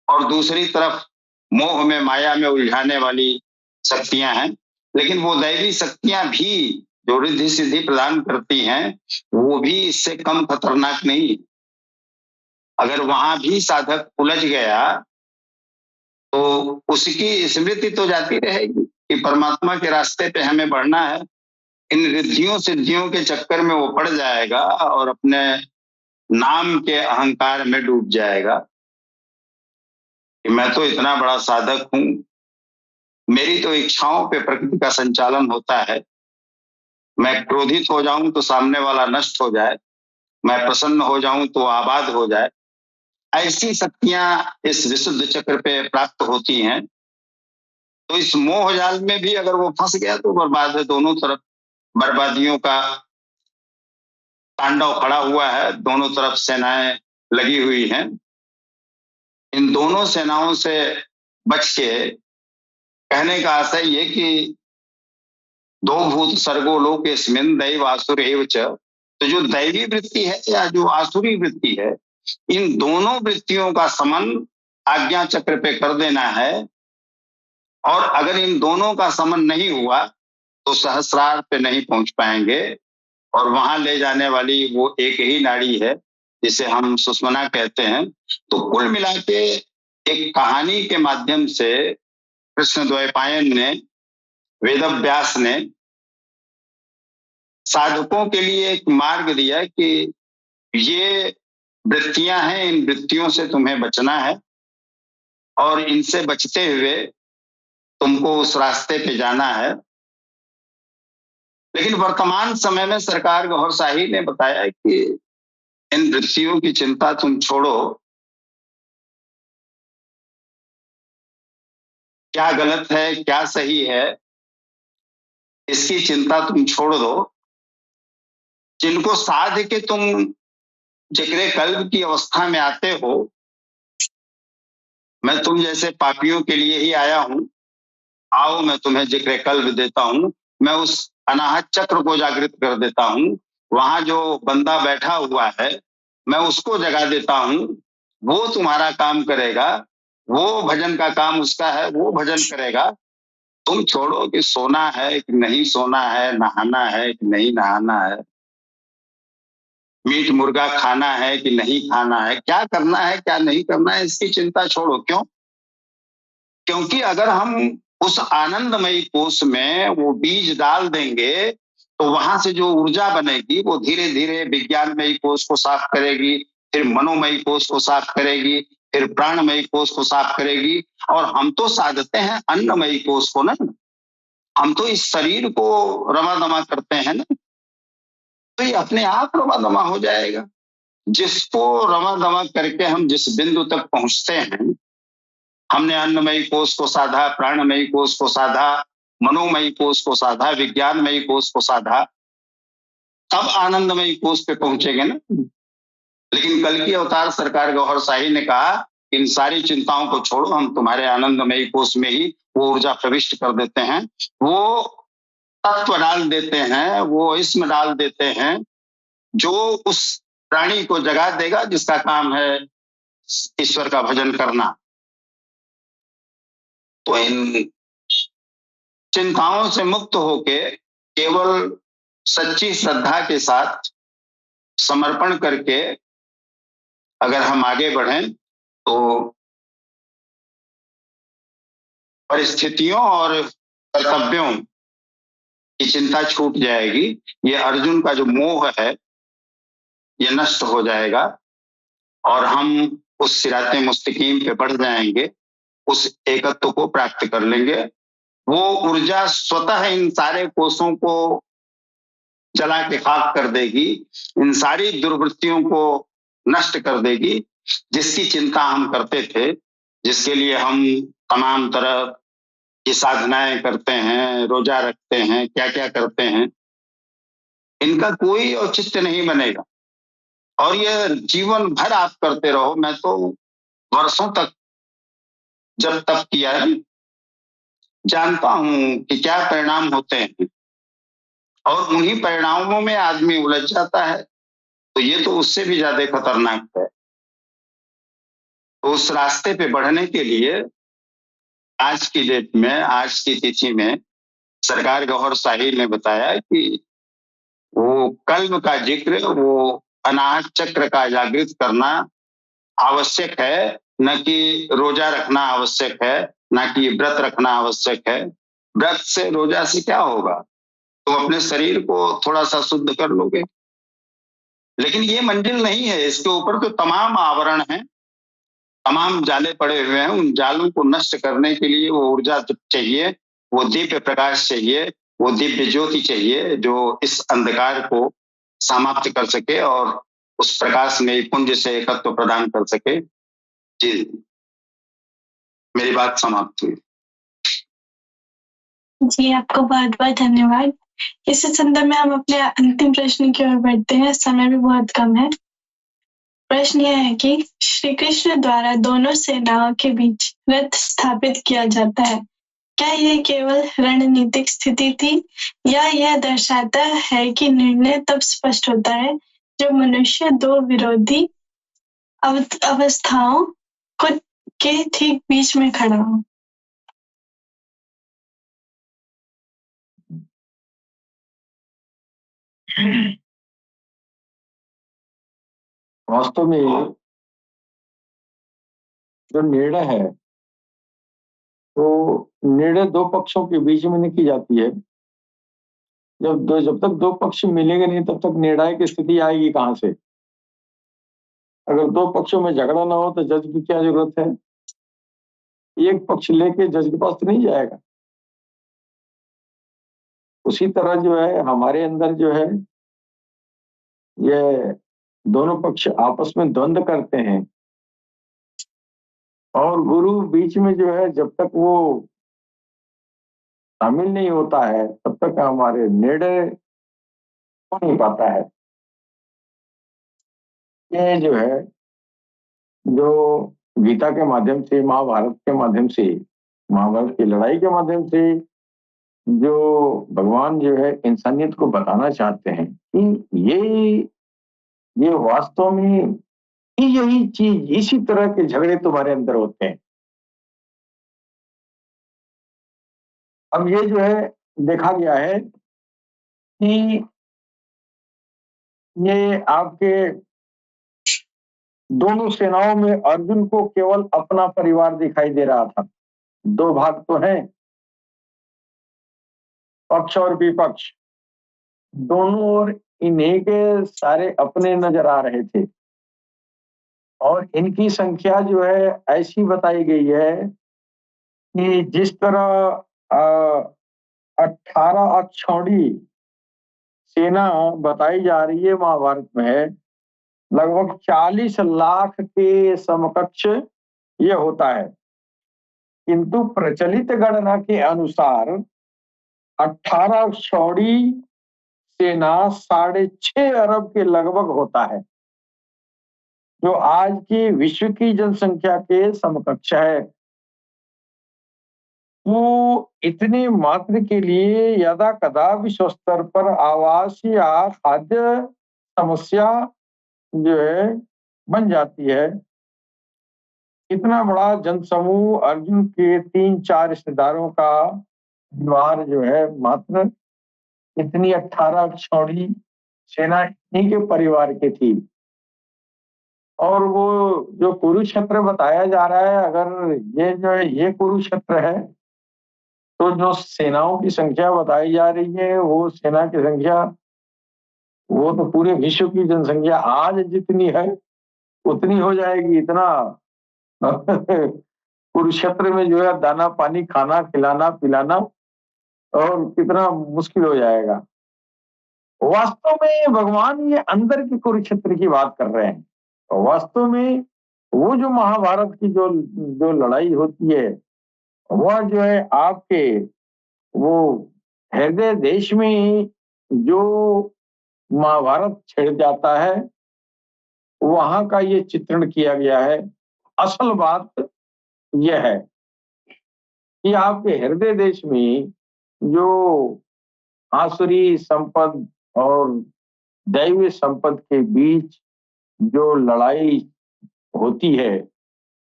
और दूसरी तरफ मोह में, माया में उलझाने वाली शक्तियां हैं। लेकिन वो दैवी शक्तियां भी जो रिद्धि सिद्धि प्रदान करती हैं, वो भी इससे कम खतरनाक नहीं। अगर वहां भी साधक उलझ गया तो उसकी स्मृति तो जाती रहेगी कि परमात्मा के रास्ते पे हमें बढ़ना है। इन रिद्धियों सिद्धियों के चक्कर में वो पड़ जाएगा और अपने नाम के अहंकार में डूब जाएगा कि मैं तो इतना बड़ा साधक हूं, मेरी तो इच्छाओं पे प्रकृति का संचालन होता है। मैं क्रोधित हो जाऊं तो सामने वाला नष्ट हो जाए, मैं प्रसन्न हो जाऊं तो आबाद हो जाए। ऐसी शक्तियां इस विशुद्ध चक्र पे प्राप्त होती हैं। तो इस मोह जाल में भी अगर वो फंस गया तो बर्बाद है। दोनों तरफ बर्बादियों का तांडव खड़ा हुआ है, दोनों तरफ सेनाएं लगी हुई हैं। इन दोनों सेनाओं से बच के, कहने का आशय ये कि दो भूत सर्गो लोकेस्मिन् दैव आसुर एव च। तो जो दैवी वृत्ति है या जो आसुरी वृत्ति है, इन दोनों वृत्तियों का समन आज्ञा चक्र पे कर देना है। और अगर इन दोनों का समन नहीं हुआ तो सहस्रार पे नहीं पहुंच पाएंगे। और वहां ले जाने वाली वो एक ही नाड़ी है जिसे हम सुषमना कहते हैं। तो कुल मिला के एक कहानी के माध्यम से कृष्ण द्वैपायन ने, वेदव्यास ने साधकों के लिए एक मार्ग दिया कि ये वृत्तियां हैं, इन वृत्तियों से तुम्हें बचना है और इनसे बचते हुए तुमको उस रास्ते पे जाना है। लेकिन वर्तमान समय में सरकार गौहर शाही ने बताया कि इन वृत्तियों की चिंता तुम छोड़ो, क्या गलत है क्या सही है इसकी चिंता तुम छोड़ दो। जिनको साध के तुम जिक्र कल्ब की अवस्था में आते हो, मैं तुम जैसे पापियों के लिए ही आया हूं, आओ मैं तुम्हें जिक्र कल्ब देता हूं, मैं उस अनाहत चक्र को जागृत कर देता हूं। वहां जो बंदा बैठा हुआ है मैं उसको जगा देता हूं, वो तुम्हारा काम करेगा, वो भजन का काम उसका है, वो भजन करेगा। तुम छोड़ो कि सोना है कि नहीं सोना है, नहाना है कि नहीं नहाना है, मीट मुर्गा खाना है कि नहीं खाना है, क्या करना है क्या नहीं करना है, इसकी चिंता छोड़ो। क्यों? क्योंकि अगर हम उस आनंदमयी कोष में वो बीज डाल देंगे तो वहां से जो ऊर्जा बनेगी वो धीरे धीरे विज्ञानमयी कोष को साफ करेगी, फिर मनोमयी कोष को साफ करेगी, फिर प्राणमयी कोष को साफ करेगी। और हम तो साधते हैं अन्नमयी कोष को ना, हम तो इस शरीर को रमा दमा करते हैं ना, तो ये अपने आप रमा दमा हो जाएगा। जिसको रमा दमा करके हम जिस बिंदु तक पहुंचते हैं, हमने अन्नमयी कोष को साधा, प्राणमयी कोष को साधा, मनोमयी कोष को साधा, विज्ञानमयी कोष को साधा, तब आनंदमयी कोष पे पहुंचेंगे ना। लेकिन कल की अवतार सरकार गौहर शाही ने कहा इन सारी चिंताओं को छोड़ो, हम तुम्हारे आनंदमयी कोष में ही वो ऊर्जा प्रविष्ट कर देते हैं, वो तत्व डाल देते हैं, वो इसमें डाल देते हैं जो उस प्राणी को जगा देगा जिसका काम है ईश्वर का भजन करना। तो इन चिंताओं से मुक्त होके केवल सच्ची श्रद्धा के साथ समर्पण करके अगर हम आगे बढ़ें तो परिस्थितियों और कर्तव्यों की चिंता छूट जाएगी। ये अर्जुन का जो मोह है ये नष्ट हो जाएगा और हम उस सिराते मुस्तकीम पे बढ़ जाएंगे, उस एकत्व को प्राप्त कर लेंगे। वो ऊर्जा स्वतः इन सारे कोषों को जला के खाक कर देगी, इन सारी दुर्वृत्तियों को नष्ट कर देगी जिसकी चिंता हम करते थे, जिसके लिए हम तमाम तरह की साधनाएं करते हैं, रोजा रखते हैं, क्या क्या करते हैं, इनका कोई औचित्य नहीं बनेगा। और ये जीवन भर आप करते रहो। मैं तो वर्षों तक जब तप किया है जानता हूं कि क्या परिणाम होते हैं, और उन्हीं परिणामों में आदमी उलझ जाता है, तो ये तो उससे भी ज्यादा खतरनाक है। तो उस रास्ते पे बढ़ने के लिए आज की डेट में, आज की तिथि में सरकार गौहर शाही ने बताया कि वो कल्ब का जिक्र, वो अनाहत चक्र का जागृत करना आवश्यक है, न कि रोजा रखना आवश्यक है, न कि व्रत रखना आवश्यक है। व्रत से रोजा से क्या होगा? तुम अपने शरीर को थोड़ा सा शुद्ध कर लोगे, लेकिन ये मंजिल नहीं है। इसके ऊपर तो तमाम आवरण हैं, तमाम जाले पड़े हुए हैं। उन जालों को नष्ट करने के लिए वो ऊर्जा चाहिए, वो दिव्य प्रकाश चाहिए, वो दिव्य ज्योति चाहिए जो इस अंधकार को समाप्त कर सके और उस प्रकाश में पुंज से एकत्व प्रदान कर सके। जी, मेरी बात समाप्त हुई। जी, आपको बहुत बहुत धन्यवाद। इस संदर्भ में हम अपने अंतिम प्रश्न की ओर बढ़ते हैं, समय भी बहुत कम है। प्रश्न यह है कि श्री कृष्ण द्वारा दोनों सेनाओं के बीच रथ स्थापित किया जाता है, क्या यह केवल रणनीतिक स्थिति थी या यह दर्शाता है कि निर्णय तब स्पष्ट होता है जब मनुष्य दो विरोधी अवस्थाओं के ठीक बीच में खड़ा हो? वास्तव में जो निर्णय है तो निर्णय दो पक्षों के बीच में नहीं की जाती है। जब तक दो पक्ष मिलेंगे नहीं तब तक निर्णायक की स्थिति आएगी कहाँ से? अगर दो पक्षों में झगड़ा ना हो तो जज की क्या जरूरत है? एक पक्ष लेके जज के पास तो नहीं जाएगा। उसी तरह जो है हमारे अंदर जो है ये दोनों पक्ष आपस में द्वंद्व करते हैं और गुरु बीच में जो है जब तक वो शामिल नहीं होता है तब तक हमारे निर्णय हो नहीं पाता है। ये जो है जो गीता के माध्यम से, महाभारत के माध्यम से, महाभारत की लड़ाई के माध्यम से जो भगवान जो है इंसानियत को बताना चाहते हैं कि ये वास्तव में यही चीज, इसी तरह के झगड़े तुम्हारे अंदर होते हैं। अब ये जो है देखा गया है कि ये आपके दोनों सेनाओं में अर्जुन को केवल अपना परिवार दिखाई दे रहा था। दो भाग तो हैं, पक्ष और विपक्ष, दोनों ओर इन्हीं के सारे अपने नजर आ रहे थे और इनकी संख्या जो है ऐसी बताई गई है कि जिस तरह 18 अक्षौणी सेना बताई जा रही है महाभारत में, लगभग 40 लाख के समकक्ष ये होता है, किंतु प्रचलित गणना के अनुसार 18 अक्षौणी सेना 6.5 अरब के लगभग होता है, जो आज की विश्व की जनसंख्या के समकक्ष है। तो इतने मात्र के लिए यदा कदा विश्व स्तर पर आवास या खाद्य समस्या जो है बन जाती है। इतना बड़ा जनसमूह अर्जुन के 3-4 रिश्तेदारों का परिवार जो है मात्र इतनी 18 अक्षौणी सेना इन्हीं के परिवार की थी। और वो जो कुरुक्षेत्र बताया जा रहा है, अगर ये जो है ये कुरुक्षेत्र है तो जो सेनाओं की संख्या बताई जा रही है वो सेना की संख्या, वो तो पूरे विश्व की जनसंख्या आज जितनी है उतनी हो जाएगी। इतना कुरुक्षेत्र में जो है दाना पानी खाना, खिलाना पिलाना और कितना मुश्किल हो जाएगा। वास्तव में भगवान ये अंदर की कुरुक्षेत्र की बात कर रहे हैं। वास्तव में वो जो महाभारत की जो लड़ाई होती है वह जो है आपके वो हृदय देश में ही जो महाभारत छिड़ जाता है वहां का ये चित्रण किया गया है। असल बात यह है कि आपके हृदय देश में जो आसुरी संपद और दैवीय संपद के बीच जो लड़ाई होती है,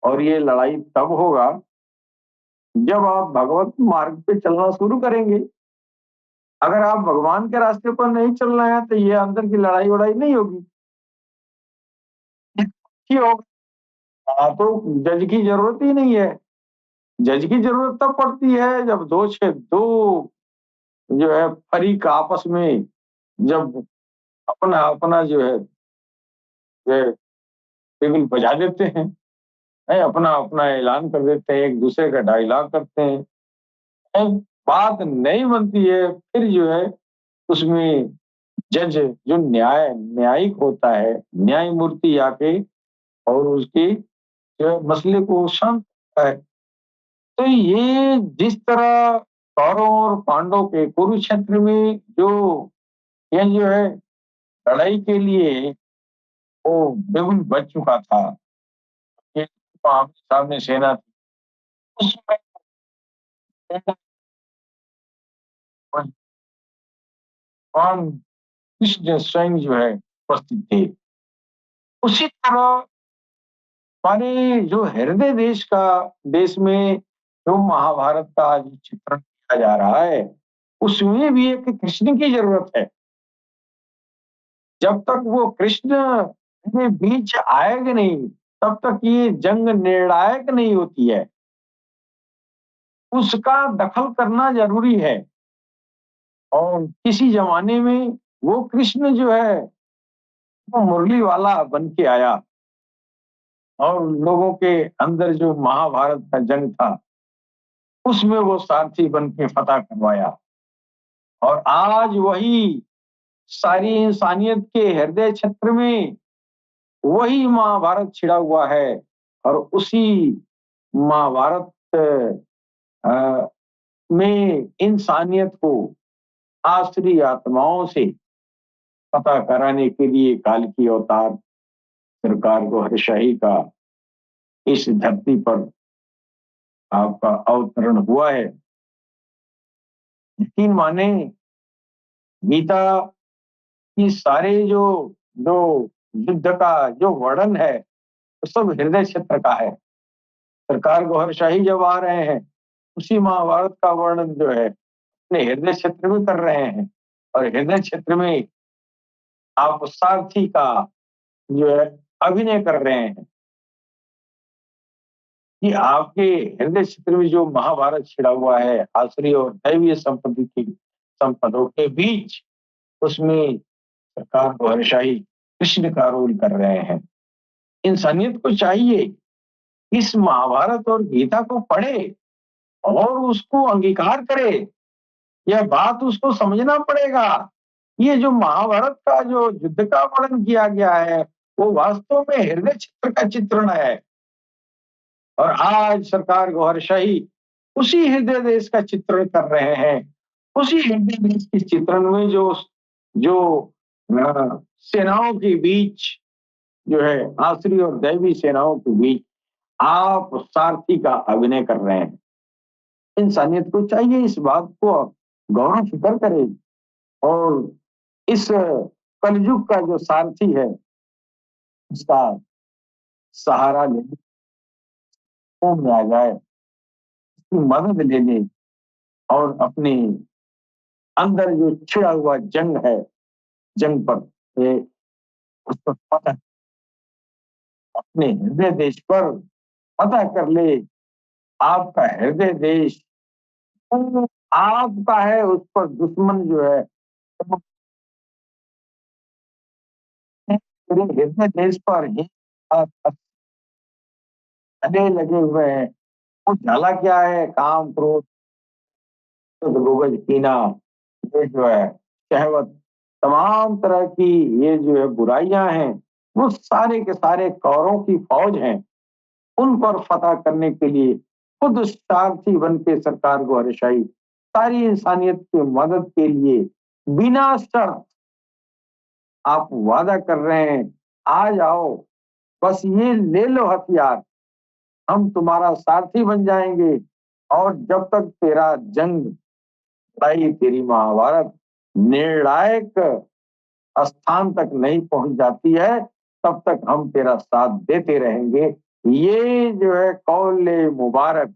और ये लड़ाई तब होगा जब आप भगवत मार्ग पे चलना शुरू करेंगे। अगर आप भगवान के रास्ते पर नहीं चल रहे हैं तो ये अंदर की लड़ाई वड़ाई नहीं होगी। तो जज की जरूरत ही नहीं है। जज की जरूरत तब पड़ती है जब दो जो है फरीक आपस में जब अपना अपना जो है बिल्कुल बजा देते हैं, अपना अपना ऐलान कर देते हैं, एक दूसरे का डायलॉग करते हैं, बात नहीं बनती है, फिर जो है उसमें जज जो न्यायिक होता है, न्यायमूर्ति आके और उसकी जो है मसले को शांत करता है। तो ये जिस तरह कौरवों और पांडवों के कुरुक्षेत्र में ये जो है लड़ाई के लिए वो बिल्कुल बच चुका था, ये आमने सामने सेना थी, उसमें भगवान कृष्ण स्वयं जो है उपस्थित थे। उसी तरह हमारे जो हृदय देश में जो महाभारत का जो चित्रण किया जा रहा है उसमें भी एक कृष्ण की जरूरत है। जब तक वो कृष्ण के बीच आएगा नहीं तब तक ये जंग निर्णायक नहीं होती है। उसका दखल करना जरूरी है। और किसी जमाने में वो कृष्ण जो है वो मुरली वाला बन के आया और लोगों के अंदर जो महाभारत का जंग था उसमें वो सारथी बन के फतह करवाया। और आज वही सारी इंसानियत के हृदय क्षेत्र में वही महाभारत छिड़ा हुआ है और उसी महाभारत में इंसानियत को आसुरी आत्माओं से पता कराने के लिए काल की अवतार सरकार को हर्षाही का इस धरती पर आपका अवतरण हुआ है। यकीन माने गीता की सारे जो जो युद्ध का जो वर्णन है वो सब हृदय क्षेत्र का है। सरकार गौहरशाही जब आ रहे हैं उसी महाभारत का वर्णन जो है अपने हृदय क्षेत्र में कर रहे हैं और हृदय क्षेत्र में आप सारथी का जो है अभिनय कर रहे हैं कि आपके हृदय क्षेत्र में जो महाभारत छिड़ा हुआ है आसुरी और दैवीय संपदों के बीच, उसमें सरकार गौहरशाही कृष्ण का रोल कर रहे हैं। इंसानियत को चाहिए इस महाभारत और गीता को पढ़े और उसको अंगीकार करे। यह बात उसको समझना पड़ेगा। ये जो महाभारत का जो युद्ध का वर्णन किया गया है वो वास्तव में हृदय क्षेत्र का चित्रण है और आज सरकार गौहरशाही उसी हृदय देश का चित्रण कर रहे हैं। उसी हृदय देश के चित्रण में जो सेनाओं के बीच जो है आसुरी और दैवी सेनाओं के बीच आप सारथी का अभिनय कर रहे हैं। इंसानियत को चाहिए इस बात को गौरव फिक्र करे और इस कलयुग का जो सारथी है उसका सहारा ले में आ जाए, उसकी मदद ले ले और अपने अंदर जो छिड़ा हुआ जंग है जंग पर उस पर पता अपने हृदय देश पर पता कर ले। आपका हृदय देश आपका है, उस पर दुश्मन जो है हृदय देश पर ही लगे हुए हैं। वो झाला क्या है? काम, क्रोध, गोगज, कीना, ये जो है शहवत, तमाम तरह की ये जो है बुराइयां हैं वो सारे के सारे कौरों की फौज हैं। उन पर फतह करने के लिए खुद सारथी बन के सरकार गौहरशाही सारी इंसानियत की मदद के लिए बिना शर्त आप वादा कर रहे हैं, आ जाओ, बस ये ले लो हथियार, हम तुम्हारा सारथी बन जाएंगे और जब तक तेरा जंग लड़ाई तेरी महाभारत निर्णायक स्थान तक नहीं पहुंच जाती है तब तक हम तेरा साथ देते रहेंगे। ये जो है कौल मुबारक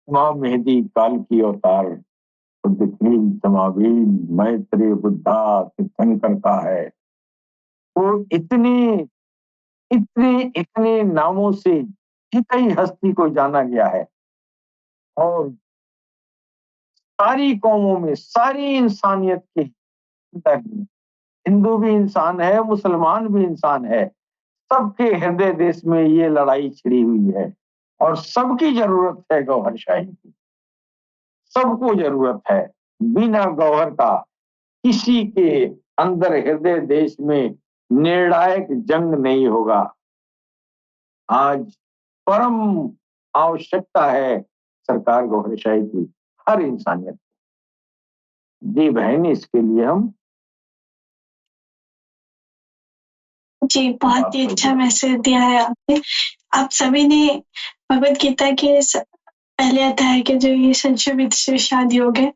इमाम मेहदी काल की अवतार मैत्री बुद्धा तीर्थंकर का है। वो इतने इतने इतने नामों से कई हस्ती को जाना गया है और सारी कौमों में सारी इंसानियत के हिंदू भी इंसान है, मुसलमान भी इंसान है, सबके हृदय देश में ये लड़ाई छिड़ी हुई है और सबकी जरूरत है गौहरशाही की, सबको जरूरत है। बिना गौहर का किसी के अंदर हृदय देश में निर्णायक जंग नहीं होगा। आज परम आवश्यकता है सरकार गौहरशाही की हर इंसानियत जी बहन, इसके लिए हम जी बहुत ही अच्छा मैसेज दिया है आपने। आप सभी ने भगवत गीता के पहले अध्याय के जो ये संशोधित शादी योग है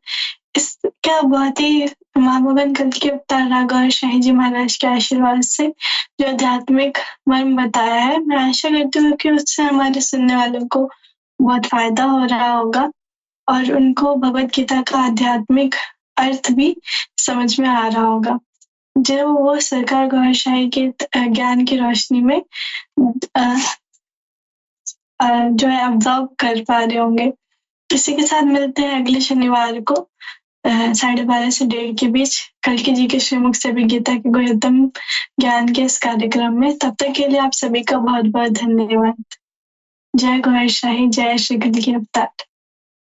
इसका बहुत ही महाभवन कल के अवतार गौहरशाही जी महाराज के आशीर्वाद से जो आध्यात्मिक मर्म बताया है, मैं आशा करती हूँ कि उससे हमारे सुनने वालों को बहुत फायदा हो रहा होगा और उनको भगवत गीता का आध्यात्मिक अर्थ भी समझ में आ रहा होगा जो वो सरकार गौहरशाही के ज्ञान की रोशनी में जो है ऑब्जर्व कर पा रहे होंगे। इसी के साथ मिलते हैं अगले शनिवार को 12:30 से 1:30 के बीच कल्कि जी के श्रीमुख से भी गीता के गुह्यतम ज्ञान के इस कार्यक्रम में। तब तक के लिए आप सभी का बहुत बहुत धन्यवाद। जय गौर शाही, जय श्री कल्कि अवतार।